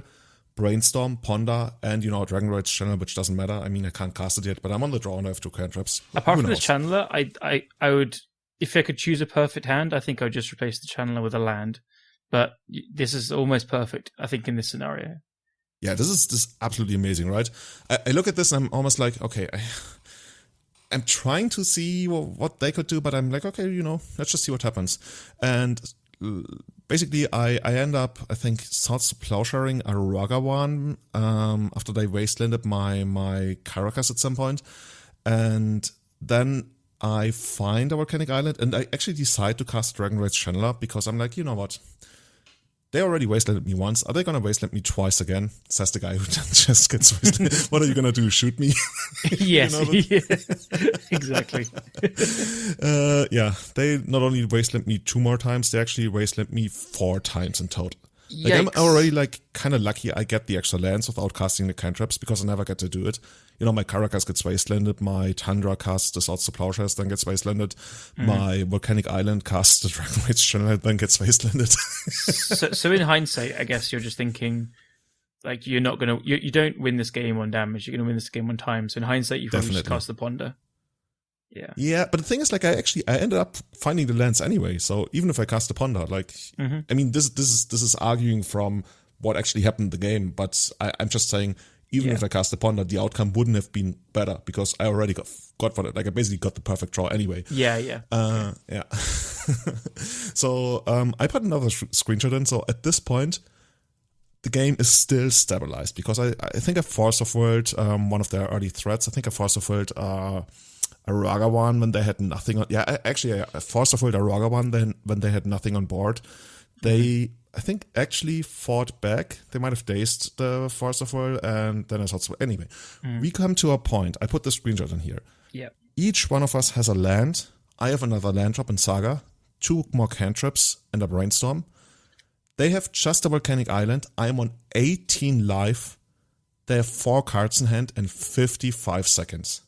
Brainstorm, Ponder, and, Dragon Rage Channel, which doesn't matter. I can't cast it yet, but I'm on the draw and I have 2 cantrips. Apart from the Channeler, I would, if I could choose a perfect hand, I think I would just replace the Channeler with a land. But this is almost perfect, I think, in this scenario. Yeah, this is absolutely amazing, right? I look at this and I'm almost okay, I'm trying to see what they could do, but I'm like, okay, let's just see what happens. And basically, I end up, I think, starts plowsharing a Ragavan after they wastelanded my Caracas at some point. And then I find a volcanic island, and I actually decide to cast Dragon Raid's Channeler because I'm like, you know what? They already wastelanded me once. Are they going to wasteland me twice again? Says the guy who just gets wastelanded. What are you going to do? Shoot me? Yes, exactly. They not only wasteland me 2 more times, they actually wasteland me 4 times in total. Like, I'm already like kind of lucky I get the extra lands without casting the cantrips because I never get to do it. My Caracas gets wastelanded, my Tundra casts the Swords to Plowshares, then gets wastelanded. My Volcanic Island casts the Dragon Raid's Channel, then gets wastelanded. so in hindsight, I guess you're just thinking, like, you're not going to... You don't win this game on damage, you're going to win this game on time. So in hindsight, you probably just cast the Ponder. Yeah, but the thing is, like, I ended up finding the lands anyway. So even if I cast the Ponder, like, I mean, this is arguing from what actually happened in the game, but I'm just saying, even if I cast the Ponder, the outcome wouldn't have been better because I already got for it. Like, I basically got the perfect draw anyway. Yeah. So I put another screenshot in. So at this point, the game is still stabilized because I think I Force of World, one of their early threats. I think I Force of World a Ragavan when they had nothing on. Yeah, actually, I Force of World a Ragavan when they had nothing on board. They, I think, actually fought back. They might have dazed the Force of Will, and then I thought so. Anyway, we come to a point. I put the screenshot in here. Yeah. Each one of us has a land. I have another land drop in Saga, 2 more cantrips, and a Brainstorm. They have just a Volcanic Island. I am on 18 life. They have 4 cards in hand and 55 seconds.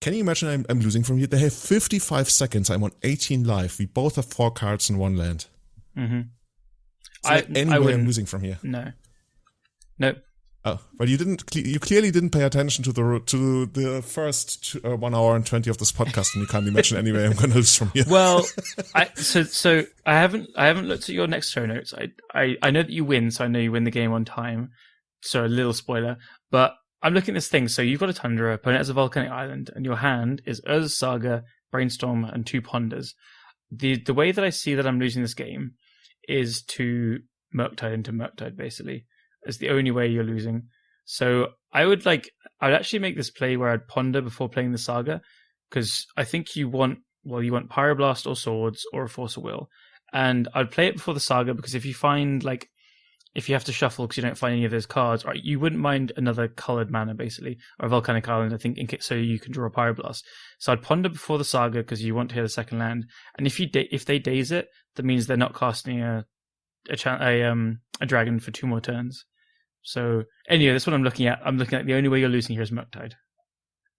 Can you imagine I'm losing from here? They have 55 seconds. I'm on 18 life. We both have 4 cards and 1 land. Mm-hmm. I'm losing from here. No. Oh, well, you clearly didn't pay attention to the first 1 hour and 20 of this podcast, and you can't imagine anyway I'm going to lose from here. Well, so I haven't looked at your next show notes. I know that you win, so I know you win the game on time. So a little spoiler, but I'm looking at this thing. So you've got a Tundra, opponent has a Volcanic Island, and your hand is Urza's Saga, Brainstorm, and 2 Ponders. The way that I see that I'm losing this game is to Murktide into Murktide, basically. It's the only way you're losing. So I'd actually make this play where I'd Ponder before playing the Saga, because I think you want Pyroblast or Swords or a Force of Will. And I'd play it before the Saga, because if you find, like, if you have to shuffle because you don't find any of those cards, right, you wouldn't mind another colored mana, basically, or a Volcanic Island, I think, so you can draw a Pyroblast. So I'd Ponder before the Saga because you want to hit a second land, and if they daze it, that means they're not casting a dragon for 2 more turns. So anyway, that's what I'm looking at. I'm looking at the only way you're losing here is Murktide.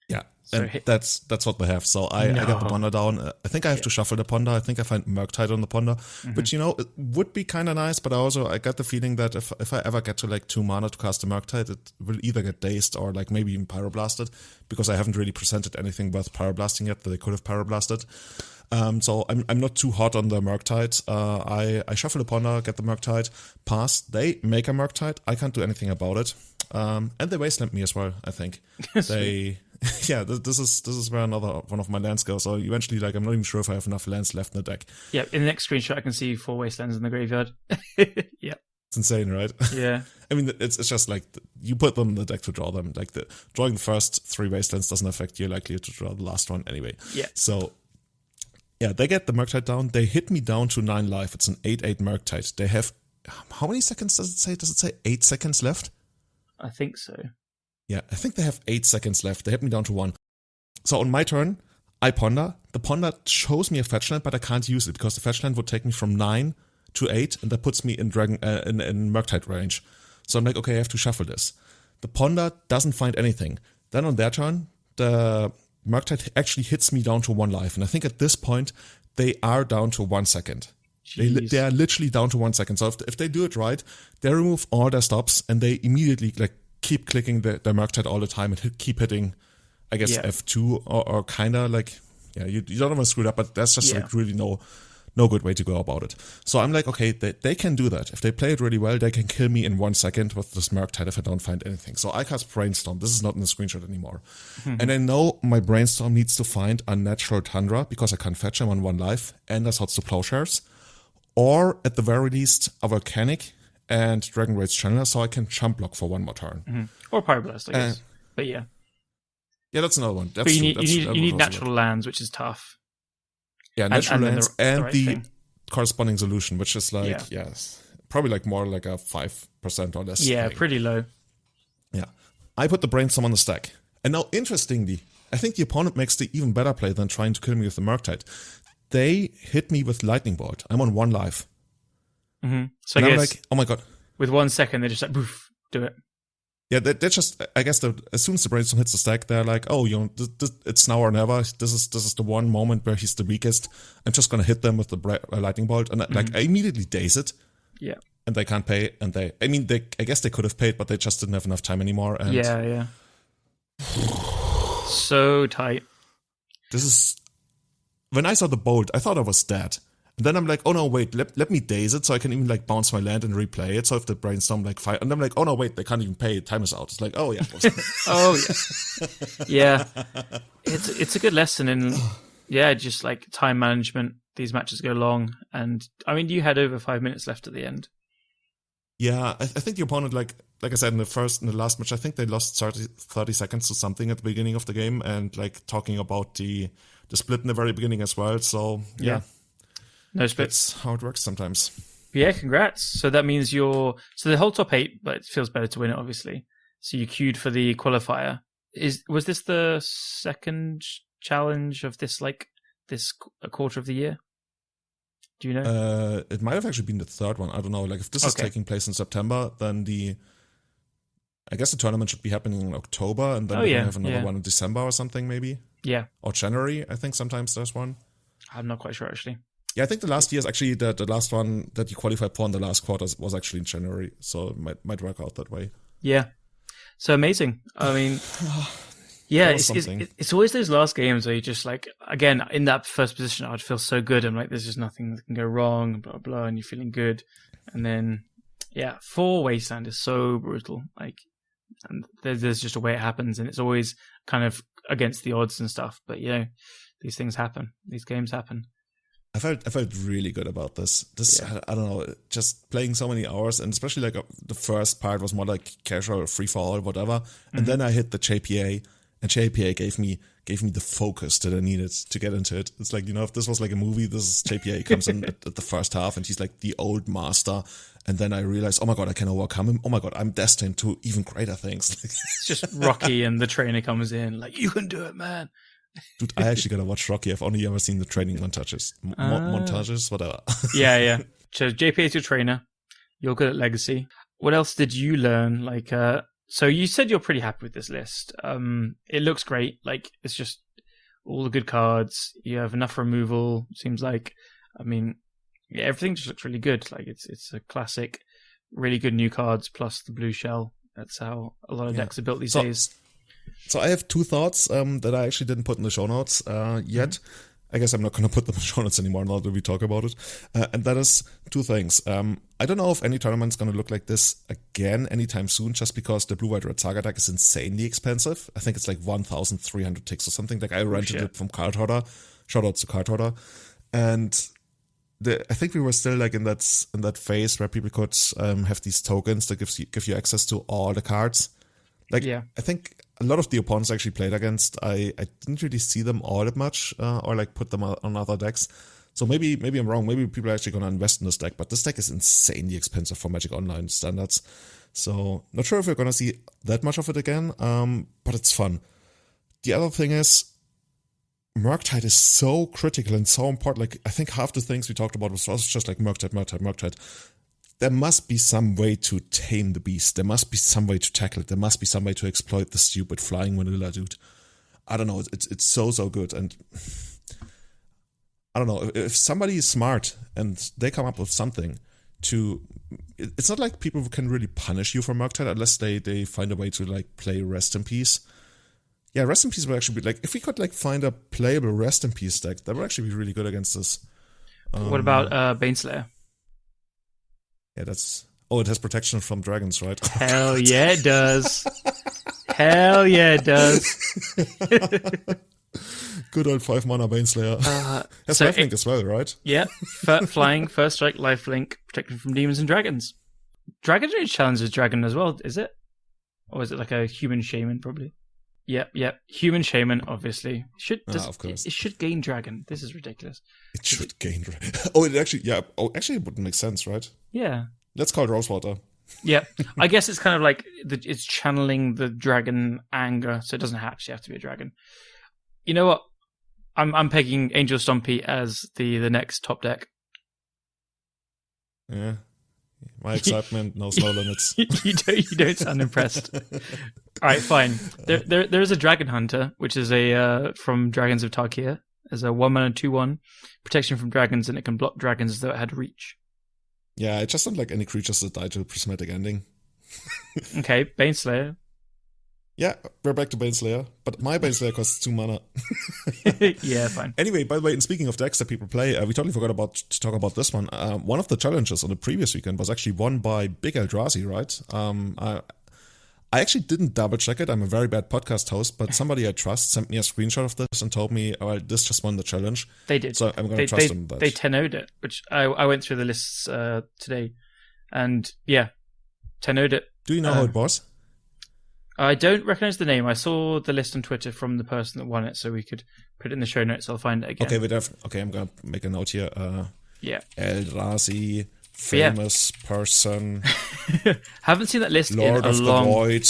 Yeah, so that's what they have. So I got the Ponder down. I think I have to shuffle the Ponder. I think I find Murktide on the Ponder, which, it would be kind of nice, but I got the feeling that if I ever get to like 2 mana to cast a Murktide, it will either get dazed or like maybe even Pyroblasted, because I haven't really presented anything worth Pyroblasting yet that they could have Pyroblasted. So I'm not too hot on the Murktide. I shuffle the Ponder, get the Murktide, pass. They make a Murktide. I can't do anything about it. And they wasteland me as well, I think. Yeah, this is where another one of my lands goes. So eventually, like, I'm not even sure if I have enough lands left in the deck. Yeah, in the next screenshot, I can see 4 wastelands in the graveyard. Yeah. It's insane, right? Yeah. I mean, it's just like you put them in the deck to draw them. Like, drawing the first 3 wastelands doesn't affect your likelihood to draw the last one anyway. Yeah. So, yeah, they get the Murktide down. They hit me down to 9 life. It's an 8/8 Murktide. They have, how many seconds does it say? Does it say 8 seconds left? I think so. Yeah, I think they have 8 seconds left. They hit me down to 1. So on my turn, I Ponder. The Ponder shows me a fetch land, but I can't use it because the fetch land would take me from 9 to 8, and that puts me in in Murktide range. So I'm like, okay, I have to shuffle this. The Ponder doesn't find anything. Then on their turn, the Murktide actually hits me down to 1 life, and I think at this point they are down to 1 second. They are literally down to 1 second. So if they do it right, they remove all their stops, and they immediately like keep clicking the Murktide all the time and keep hitting, I guess, F2 or kind of like, yeah, you don't want to screw it up, but there's just like really no no good way to go about it. So I'm like, okay, they can do that. If they play it really well, they can kill me in 1 second with this Murktide if I don't find anything. So I cast Brainstorm. This is not in the screenshot anymore. And I know my Brainstorm needs to find Unnatural Tundra because I can't fetch him on 1 life, and there's Hots to Plowshares. Or, at the very least, a Volcanic and Dragon Rage Channeler, so I can chump block for 1 more turn. Or Pyroblast, I guess. But yeah. Yeah, that's another one. That's but you need natural lands, which is tough. Yeah, natural lands and the thing. corresponding solution, which is like, yes, probably like more like a 5% or less. Yeah, thing. pretty low. Yeah. I put the Brainstorm on the stack. And now, interestingly, I think the opponent makes the even better play than trying to kill me with the Murktide. They hit me with Lightning Bolt. I'm on 1 life. So and I I'm guess like, oh my god. With 1 second, they're just like, poof, do it. Yeah, they're just, I guess, as soon as the Brainstorm hits the stack, they're like, oh, it's now or never. This is the one moment where he's the weakest. I'm just going to hit them with the Lightning Bolt. And like, I immediately daze it. Yeah. And they can't pay. And I guess they could have paid, but they just didn't have enough time anymore. And yeah. So tight. This is, when I saw the Bolt, I thought I was dead. And then I'm like, oh no, wait, let me daze it so I can even like bounce my land and replay it. So if the Brainstorm like fire, and I'm like, oh no, wait, they can't even pay. Time is out. It's like, oh yeah. Oh yeah. Yeah. It's a good lesson in, just like time management. These matches go long. And I mean, you had over 5 minutes left at the end. Yeah, I think the opponent, like I said in the last match, I think they lost 30 seconds to something at the beginning of the game, and like talking about the split in the very beginning as well. So yeah. No splits. That's how it works sometimes. Yeah, congrats. So that means so the whole top 8, but it feels better to win it, obviously. So you queued for the qualifier. Was this the second challenge of this a quarter of the year? Do you know? It might have actually been the third one. I don't know. Like if this is taking place in September, then I guess the tournament should be happening in October, and then we're gonna have another one in December or something, maybe. Yeah. Or January. I think sometimes there's one. I'm not quite sure actually. Yeah, I think the last year is actually the last one that you qualified for in the last quarter was actually in January, so it might work out that way. Yeah. So amazing. I mean, yeah, it's always those last games where you just like, again, in that first position, I'd feel so good. I'm like, there's just nothing that can go wrong, blah, blah, and you're feeling good. And then, 4 Wasteland is so brutal. Like, and there's just a way it happens, and it's always kind of against the odds and stuff. But, these things happen. These games happen. I felt really good about this. I don't know, just playing so many hours, and especially like the first part was more like casual, free for all, whatever. And then I hit the JPA, and JPA gave me the focus that I needed to get into it. It's like, if this was like a movie, this is JPA comes in at the first half, and he's like the old master. And then I realized, oh my god, I can overcome him. Oh my god, I'm destined to even greater things. It's just Rocky, and the trainer comes in like, you can do it, man. Dude, I actually gotta watch Rocky. I've only ever seen the training montages. Montages, whatever. Yeah. So JP is your trainer. You're good at Legacy. What else did you learn? Like, so you said you're pretty happy with this list. It looks great. Like, it's just all the good cards. You have enough removal, seems like. I mean, everything just looks really good. Like, it's a classic, really good new cards plus the blue shell. That's how a lot of decks are built these days. So I have 2 thoughts that I actually didn't put in the show notes yet. I guess I'm not going to put them in the show notes anymore now that we talk about it. And that is 2 things. I don't know if any tournament's going to look like this again anytime soon, just because the UWr Saga deck is insanely expensive. I think it's like 1,300 ticks or something. Like I rented it from Card Hoarder. Shout out to Card Hoarder. And I think we were still like in that phase where people could have these tokens that give you access to all the cards. Like, I think a lot of the opponents I actually played against, I didn't really see them all that much, or like put them on other decks. So maybe I'm wrong. Maybe people are actually going to invest in this deck, but this deck is insanely expensive for Magic Online standards. So not sure if we're going to see that much of it again, but it's fun. The other thing is, Murktide is so critical and so important. Like, I think half the things we talked about was just like Murktide. There must be some way to tame the beast. There must be some way to tackle it. There must be some way to exploit the stupid flying vanilla dude. I don't know. It's so good. And I don't know. If somebody is smart and they come up with something to... It's not like people can really punish you for Murktide unless they find a way to like play Rest in Peace. Yeah, Rest in Peace would actually be like... If we could like find a playable Rest in Peace deck, that would actually be really good against this. What about Baneslayer? Yeah, it has protection from dragons, right? Hell yeah, it does. Hell yeah, it does. Good old 5 mana Baneslayer. Has lifelink as well, right? Yeah, flying, first strike, lifelink, protection from demons and dragons. Dragon Age challenges dragon as well, is it? Or is it like a human shaman, probably? Yep. Human shaman, obviously. Of course. It should gain dragon. This is ridiculous. It should gain dragon. Oh, it actually, yeah. Oh, actually, it would make sense, right? Yeah. Let's call it Rosewater. Yeah. I guess it's kind of like it's channeling the dragon anger, so it doesn't actually have to be a dragon. You know what? I'm pegging Angel Stompy as the next top deck. Yeah. My excitement knows no limits. you don't sound impressed. All right, fine. There is a Dragon Hunter, which is a from Dragons of Tarkir. As a 1-mana 2/1 protection from dragons, and it can block dragons as though it had reach. Yeah, I just don't like any creatures that die to a prismatic ending. Okay, Baneslayer. Yeah, we're back to Baneslayer, but my Baneslayer costs 2 mana. Yeah, fine. Anyway, by the way, and speaking of decks that people play, we totally forgot to talk about this one. One of the challenges on the previous weekend was actually won by Big Eldrazi, right? I actually didn't double check it. I'm a very bad podcast host, but somebody I trust sent me a screenshot of this and told me, "Oh, this just won the challenge." They did. So I'm going to trust them. They 10-0'd it, which I went through the lists today, and yeah, 10-0'd it. Do you know how it was? I don't recognize the name. I saw the list on Twitter from the person that won it, so we could put it in the show notes. I'll find it again. Okay, I'm going to make a note here. Yeah. Eldrazi, famous person. Haven't seen that list Lord in a of long... the Void.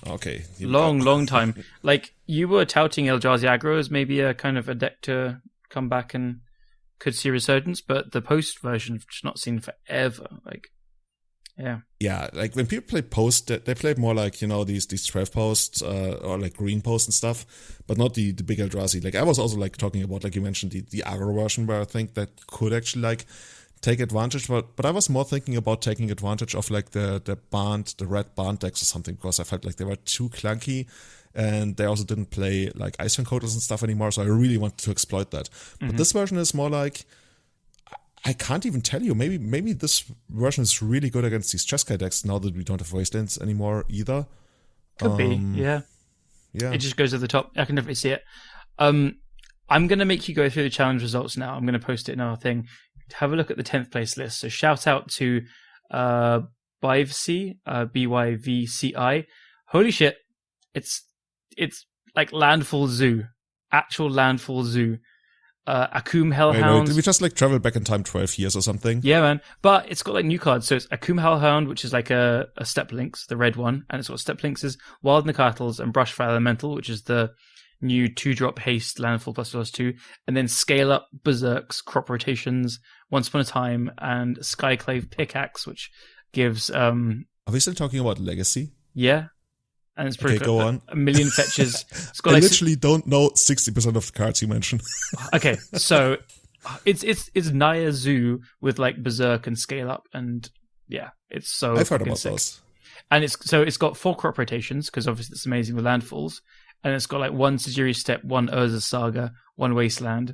Okay. Long time. Like, you were touting Eldrazi aggro as maybe a kind of a deck to come back and could see resurgence, but the post version I've just not seen forever. Like, yeah. Yeah, like when people play post, they play more like, these 12 posts or like green posts and stuff, but not the big Eldrazi. Like I was also like talking about, like you mentioned, the aggro version where I think that could actually like take advantage, but I was more thinking about taking advantage of like the red Bant decks or something, because I felt like they were too clunky and they also didn't play like ice encoders and stuff anymore, so I really wanted to exploit that. Mm-hmm. But this version is more like, I can't even tell you. Maybe this version is really good against these Cheskai decks now that we don't have wastelands anymore either. Could be, yeah. Yeah. It just goes to the top. I can definitely see it. I'm going to make you go through the challenge results now. I'm going to post it in our thing. Have a look at the 10th place list. So shout out to Byvci, Byvci. Holy shit. It's like Landfall Zoo. Actual Landfall Zoo. Akum Hellhound. Did we just like travel back in time 12 years or something? Yeah, man. But it's got like new cards. So it's Akum Hellhound, which is like a Step Links, the red one. And it's got Step Links is Wild Nicatls and Brushfire Elemental, which is the new 2-drop haste landfall +2. And then Scale Up, Berserks, Crop Rotations, Once Upon a Time, and Skyclave Pickaxe, which gives... Are we still talking about Legacy? Yeah. And it's pretty go on. A million fetches. It's got I like literally don't know 60% of the cards you mentioned. Okay, so it's Naya Zoo with like Berserk and Scale Up, and yeah, it's so I've heard about sick. those. And it's got 4 crop rotations, because obviously it's amazing with landfalls, and it's got like 1 Sejiri Step, 1 Urza Saga, 1 Wasteland.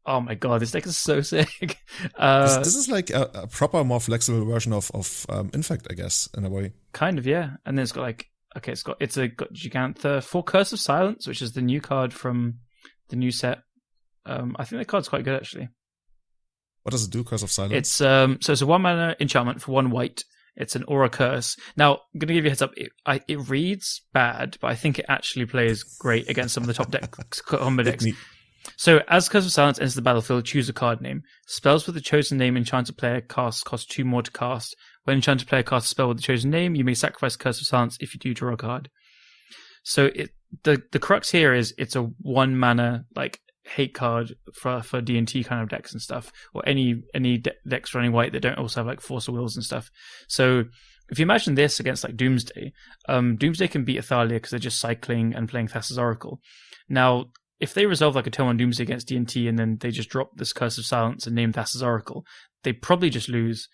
Oh my god, this deck is so sick. This is like a proper, more flexible version of Infect, I guess, in a way. Kind of, yeah. And then it's got like it's got Gigantha, 4 Curse of Silence, which is the new card from the new set. I think the card's quite good, actually. What does it do, Curse of Silence? It's so it's a 1-mana enchantment for 1 white. It's an Aura Curse. Now, I'm going to give you a heads up. It reads bad, but I think it actually plays great against some of the top combo decks. So, as Curse of Silence enters the battlefield, choose a card name. Spells with the chosen name enchanted player cost 2 more to cast. When enchanted player casts a spell with the chosen name, you may sacrifice Curse of Silence if you do draw a card. So, the crux here is it's a 1-mana like hate card for D&T kind of decks and stuff, or any decks running white that don't also have like Force of Wills and stuff. So, if you imagine this against like Doomsday, Doomsday can beat Athalia because they're just cycling and playing Thassa's Oracle. Now, if they resolve like a turn 1 Doomsday against D&T and then they just drop this Curse of Silence and name Thassa's Oracle, they probably just lose.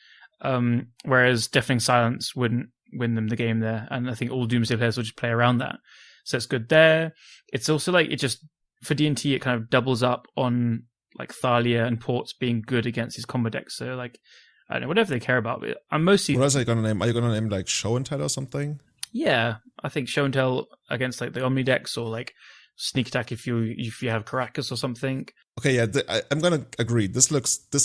Whereas Deafening Silence wouldn't win them the game there, and I think all Doomsday players will just play around that. So it's good there. It's also like, it just, for D&T, it kind of doubles up on like Thalia and Ports being good against these combo decks. So like, I don't know, whatever they care about. But I'm mostly. What else are you gonna name? Are you gonna name like Show and Tell or something? Yeah, I think Show and Tell against like the Omni decks, or like Sneak Attack if you have Caracas or something. Okay, yeah, I'm gonna agree. This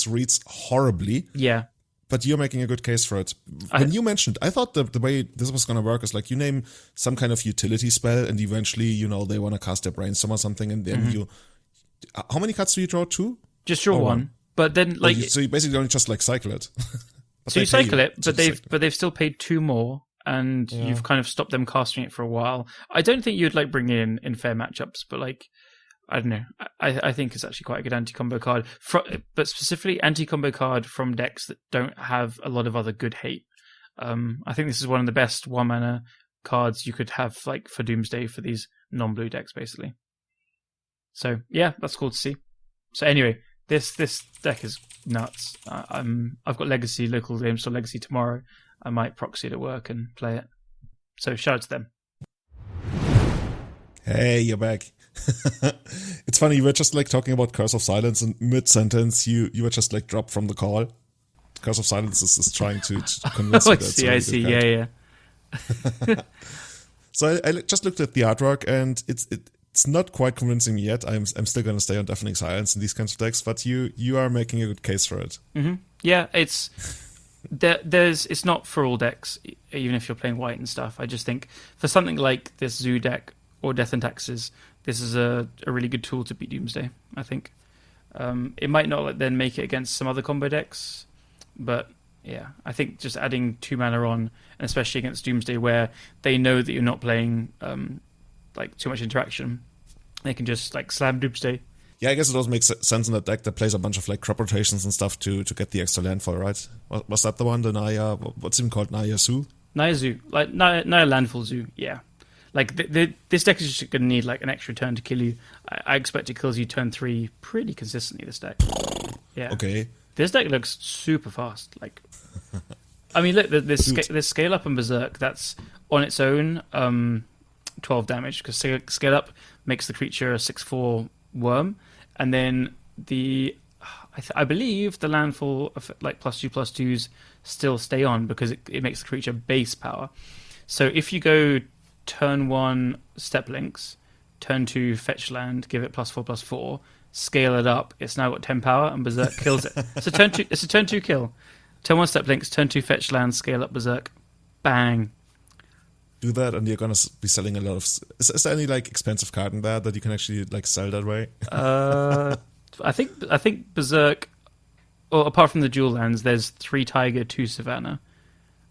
reads horribly. Yeah. But you're making a good case for it. When you mentioned, I thought the way this was going to work is like you name some kind of utility spell and eventually, they want to cast their brainstorm or something and then how many cards do you draw? 2? Just draw one. But then like... So you basically don't just like cycle it. So you cycle it, but they've still paid 2 more and you've kind of stopped them casting it for a while. I don't think you'd like bring in fair matchups, but like... I don't know. I think it's actually quite a good anti-combo card, but specifically anti-combo card from decks that don't have a lot of other good hate. I think this is one of the best 1-mana cards you could have, like for Doomsday for these non-blue decks, basically. So yeah, that's cool to see. So anyway, this deck is nuts. I've got Legacy, local games for Legacy tomorrow. I might proxy it at work and play it. So shout out to them. Hey, you're back. It's funny, you were just like talking about Curse of Silence and mid-sentence you were just like dropped from the call. Curse of Silence is trying to convince you that I see, yeah. So I just looked at the artwork and it's not quite convincing me yet. I'm still going to stay on Deafening Silence in these kinds of decks, but you are making a good case for it. Mm-hmm. Yeah, it's not for all decks, even if you're playing white and stuff. I just think for something like this Zoo deck or Death and Taxes, this is a really good tool to beat Doomsday, I think. It might not then make it against some other combo decks, but yeah, I think just adding 2 mana on, and especially against Doomsday where they know that you're not playing like too much interaction, they can just like slam Doomsday. Yeah, I guess it also makes sense in a deck that plays a bunch of like crop rotations and stuff to get the extra landfall, right? Was that the one, the Naya, what's even called Naya Zoo? Naya Zoo, like Naya Landfall Zoo, yeah. Like, this deck is just going to need, like, an extra turn to kill you. I expect it kills you turn 3 pretty consistently, this deck. Yeah. Okay. This deck looks super fast. Like, I mean, look, this Scale Up and Berserk, that's on its own 12 damage, because Scale Up makes the creature a 6/4 worm, and then I believe the landfall of, like, +2/+2s still stay on, because it makes the creature base power. So if you go... turn 1 step links, turn 2 fetch land, give it +4/+4, scale it up, it's now got 10 power and Berserk kills it. So it's a turn 2 kill. Turn 1 step links, turn 2 fetch land, scale up Berserk. Bang. Do that and you're gonna be selling a lot of... Is there any like expensive card in there that you can actually like sell that way? I think Berserk, or apart from the dual lands, there's 3 Tiger, 2 Savannah.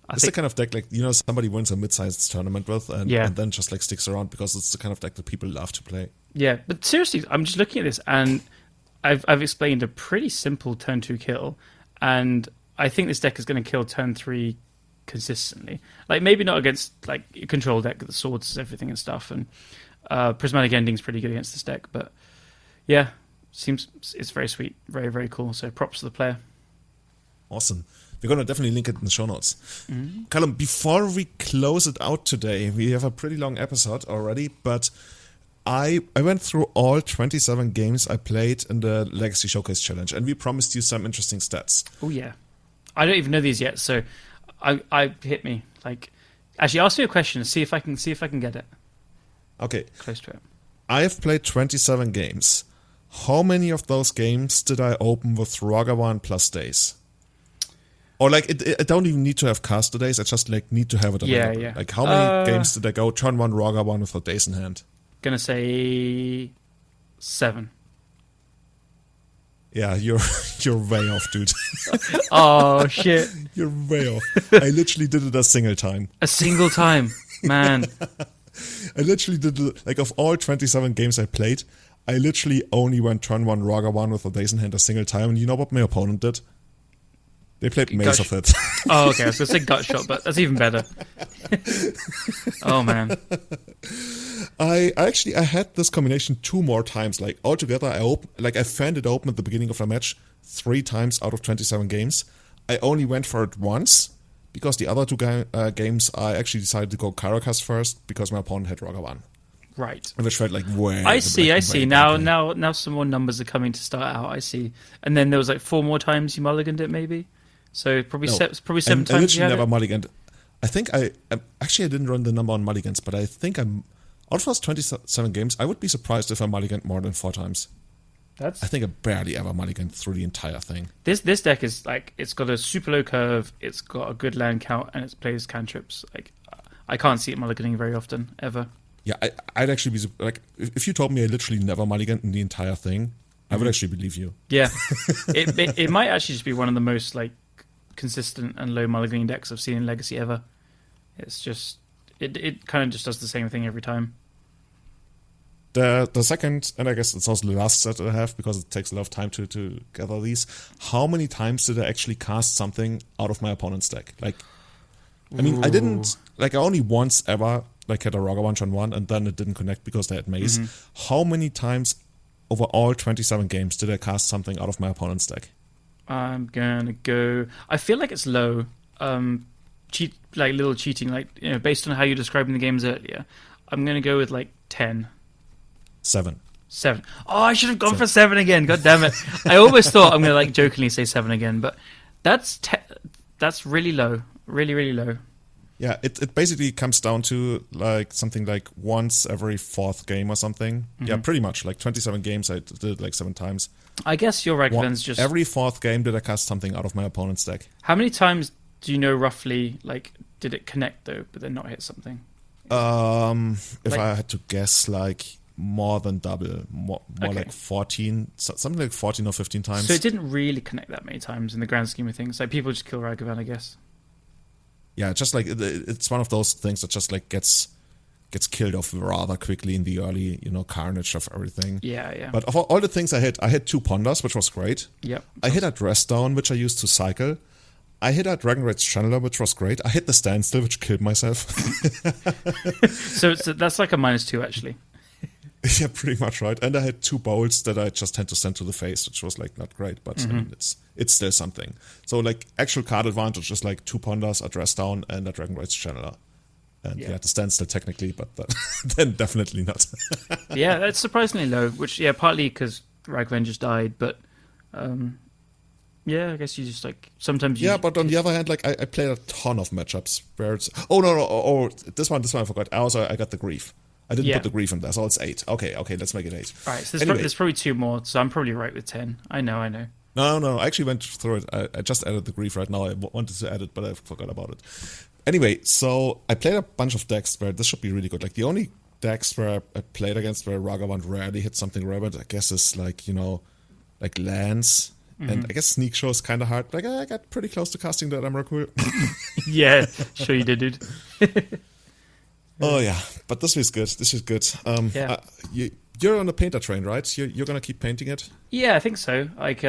It's the kind of deck like, somebody wins a mid-sized tournament with and then just like sticks around because it's the kind of deck that people love to play. Yeah, but seriously, I'm just looking at this and I've explained a pretty simple turn 2 kill, and I think this deck is going to kill turn 3 consistently. Like, maybe not against like a control deck, the swords, everything and stuff, and Prismatic Ending's pretty good against this deck, but yeah, it's very sweet, very, very cool, so props to the player. Awesome. We're going to definitely link it in the show notes. Mm-hmm. Callum, before we close it out today, we have a pretty long episode already, but I went through all 27 games I played in the Legacy Showcase Challenge, and we promised you some interesting stats. Oh, yeah. I don't even know these yet, so I hit me. Like, actually, ask me a question and see if I can get it. Okay. Close to it. I have played 27 games. How many of those games did I open with Ragavan plus days? Or like, I don't even need to have caster days. I just like need to have it available. Yeah. Like, how many games did I go turn 1 Ragavan with a days in hand? Gonna say 7. Yeah, you're way off, dude. Oh shit! You're way off. I literally did it a single time. A single time, man. I literally did it, like, of all 27 games I played, I literally only went turn 1 Ragavan with a days in hand a single time. And you know what my opponent did? They played Maze of it. Oh, okay. I was going to say Gut Shot, but that's even better. Oh, man. I had this combination 2 more times. Like, altogether, I found it open at the beginning of a match 3 times out of 27 games. I only went for it once, because the other 2 games, I actually decided to go Caracas first, because my opponent had Ragavan. Right. Which felt like way. I see. Now some more numbers are coming to start out. I see. And then there was like 4 more times you mulliganed it, maybe. So probably 7 times. I literally never it? mulliganed. I think I didn't run the number on mulligans, but I think out of those 27 games, I would be surprised if I mulliganed more than 4 times. I think I barely ever mulliganed through the entire thing. This deck is like, it's got a super low curve, it's got a good land count, and it plays cantrips. Like, I can't see it mulliganing very often, ever. Yeah, I'd actually be like, if you told me I literally never mulliganed in the entire thing, I would actually believe you. Yeah, it might actually just be one of the most like consistent and low mulliganing decks I've seen in Legacy ever. It's just it kind of just does the same thing every time. The second, and I guess it's also the last set I have because it takes a lot of time to gather these. How many times did I actually cast something out of my opponent's deck? Like, I mean, I didn't, like, I only once ever, like, had a Ragavan on 1 and then it didn't connect because they had Maze. Mm-hmm. How many times over all 27 games did I cast something out of my opponent's deck? I'm gonna go, I feel like it's low. Little cheating, like, you know, based on how you're describing the games earlier. I'm gonna go with like 10. 7. Oh, I should have gone for 7 again. God damn it! I always thought I'm gonna like jokingly say 7 again, but that's really low, really low. Yeah, it basically comes down to like something like once every 4th game or something. Mm-hmm. Yeah, pretty much like 27 games. I did it like 7 times. I guess your Ragavan's just every 4th game did I cast something out of my opponent's deck. How many times do you know roughly? Like, did it connect though, but then not hit something? If I had to guess, like, more than double, more okay. Like 14, something like 14 or 15 times. So it didn't really connect that many times in the grand scheme of things. Like, people just kill Ragavan, I guess. Yeah, just like it's one of those things that just like gets killed off rather quickly in the early, carnage of everything. Yeah. But of all the things I hit 2 Ponders, which was great. Yep. I hit a Dress Down, which I used to cycle. I hit a Dragonright's Channeler, which was great. I hit the Standstill, which killed myself. so that's like a -2, actually. Yeah, pretty much, right. And I had 2 Bowls that I just had to send to the face, which was like not great, but I mean, it's still something. So like actual card advantage is like 2 Ponders, a Dress Down, and a Dragonright's Channeler. And yeah, the Standstill technically, but then definitely not. Yeah, that's surprisingly low, which, partly because Ragavan just died, but yeah, I guess you just like sometimes you. Yeah, but on the other hand, like I played a ton of matchups where it's oh this one I forgot. I got the Grief. I didn't put the Grief in there, so it's 8. Okay, let's make it 8. All right, so there's probably 2 more, so I'm probably right with 10. I know. No, I actually went through it. I just added the Grief right now. I wanted to add it, but I forgot about it. Anyway, so I played a bunch of decks where this should be really good. Like the only decks where I played against where Ragavan rarely hit something relevant, I guess, is like, like lands. Mm-hmm. And I guess Sneak Show is kind of hard. Like I got pretty close to casting that Emrakul. Yeah, sure you did, dude. Oh yeah, but this is good. Yeah. You're on the painter train, right? You're gonna keep painting it? Yeah, I think so. Like,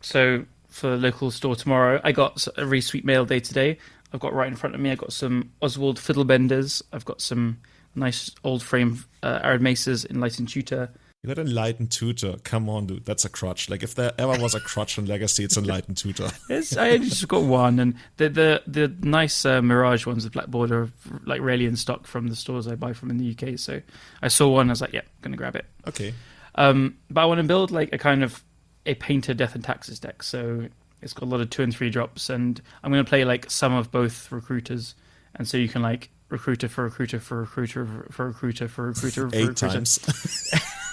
so for the local store tomorrow, I got a really sweet mail day today. I've got right in front of me, I've got some Oswald Fiddlebenders. I've got some nice old frame Arid Maces, Enlightened Tutor. You got Enlightened Tutor. Come on, dude. That's a crutch. Like, if there ever was a crutch in Legacy, it's Enlightened Tutor. I only just got one, and the nice Mirage ones with black border are like rarely in stock from the stores I buy from in the UK. So I saw one, I was like, yeah, I'm going to grab it. Okay. But I want to build like a painter Death and Taxes deck. So it's got a lot of 2 and 3 drops, and I'm going to play like some of both recruiters. And so you can like recruiter for recruiter for recruiter for recruiter for recruiter for 8 times.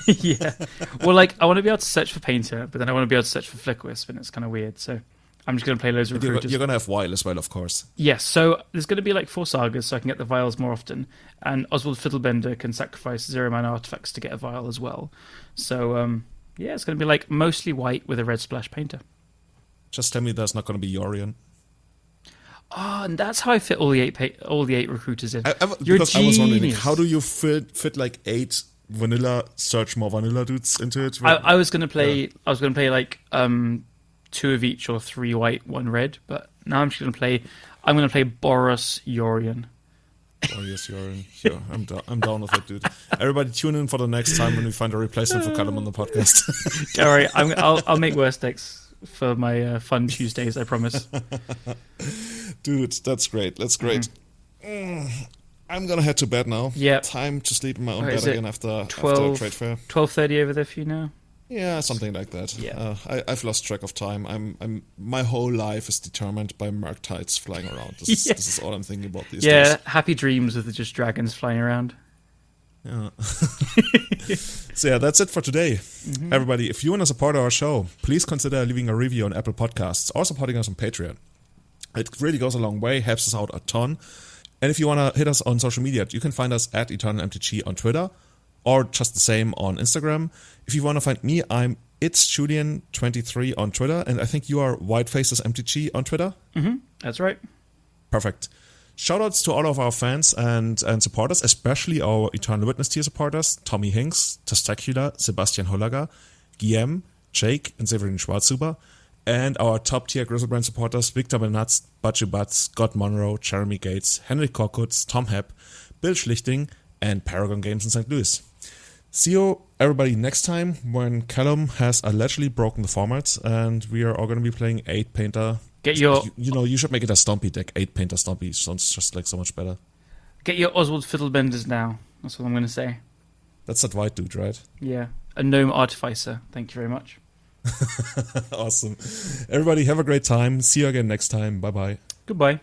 Yeah. Well, like, I want to be able to search for Painter, but then I want to be able to search for Flickwisp, and it's kind of weird. So I'm just going to play loads of recruiters. You're going to have Vial as well, of course. Yes. So there's going to be like 4 sagas, so I can get the vials more often. And Oswald Fiddlebender can sacrifice 0-mana artifacts to get a vial as well. So, yeah, it's going to be like mostly white with a red splash Painter. Just tell me there's not going to be Yorion. Oh, and that's how I fit all the 8 recruiters in. You're because I was wondering, like, how do you fit like 8 vanilla search more vanilla dudes into it? I was gonna play like 2 of each or 3 white, 1 red, but now I'm gonna play Boros Yorion. Boros Yorion. Yeah, I'm down with it, dude. Everybody tune in for the next time when we find a replacement for Callum on the podcast. Don't worry, I'll make worse decks for my fun Tuesdays, I promise. Dude, that's great. That's great. I'm gonna head to bed now. Yeah. Time to sleep in my own bed Is it again after 12 trade fair. 12:30 over there for you now? Yeah, something like that. Yeah. I've lost track of time. My whole life is determined by Murktides flying around. This is all I'm thinking about these days. Yeah, happy dreams with just dragons flying around. Yeah. So yeah, that's it for today. Everybody, if you want to support our show, please consider leaving a review on Apple Podcasts or supporting us on Patreon. It really goes a long way, helps us out a ton. And if you want to hit us on social media, you can find us at EternalMTG on Twitter or just the same on Instagram. If you want to find me, it's Julian23 on Twitter, and I think you are WhiteFacesMTG on Twitter. That's right. Perfect. Shoutouts to all of our fans and supporters, especially our Eternal Witness tier supporters, Tommy Hinks, Testacular, Sebastian Hollager, Guillaume, Jake, and Severin Schwarzhuber, and our top tier Grizzlebrand supporters, Victor Benatz, Bachu Butts, Scott Monroe, Jeremy Gates, Henry Korkutz, Tom Hepp, Bill Schlichting, and Paragon Games in St. Louis. See you, everybody, next time when Callum has allegedly broken the format and we are all going to be playing 8-painter. Get your... You should make it a Stompy deck. 8-painter Stompy sounds just like so much better. Get your Oswald Fiddlebenders now. That's what I'm going to say. That's that white dude, right? Yeah. A gnome artificer. Thank you very much. Awesome. Everybody, have a great time. See you again next time. Bye-bye. Goodbye.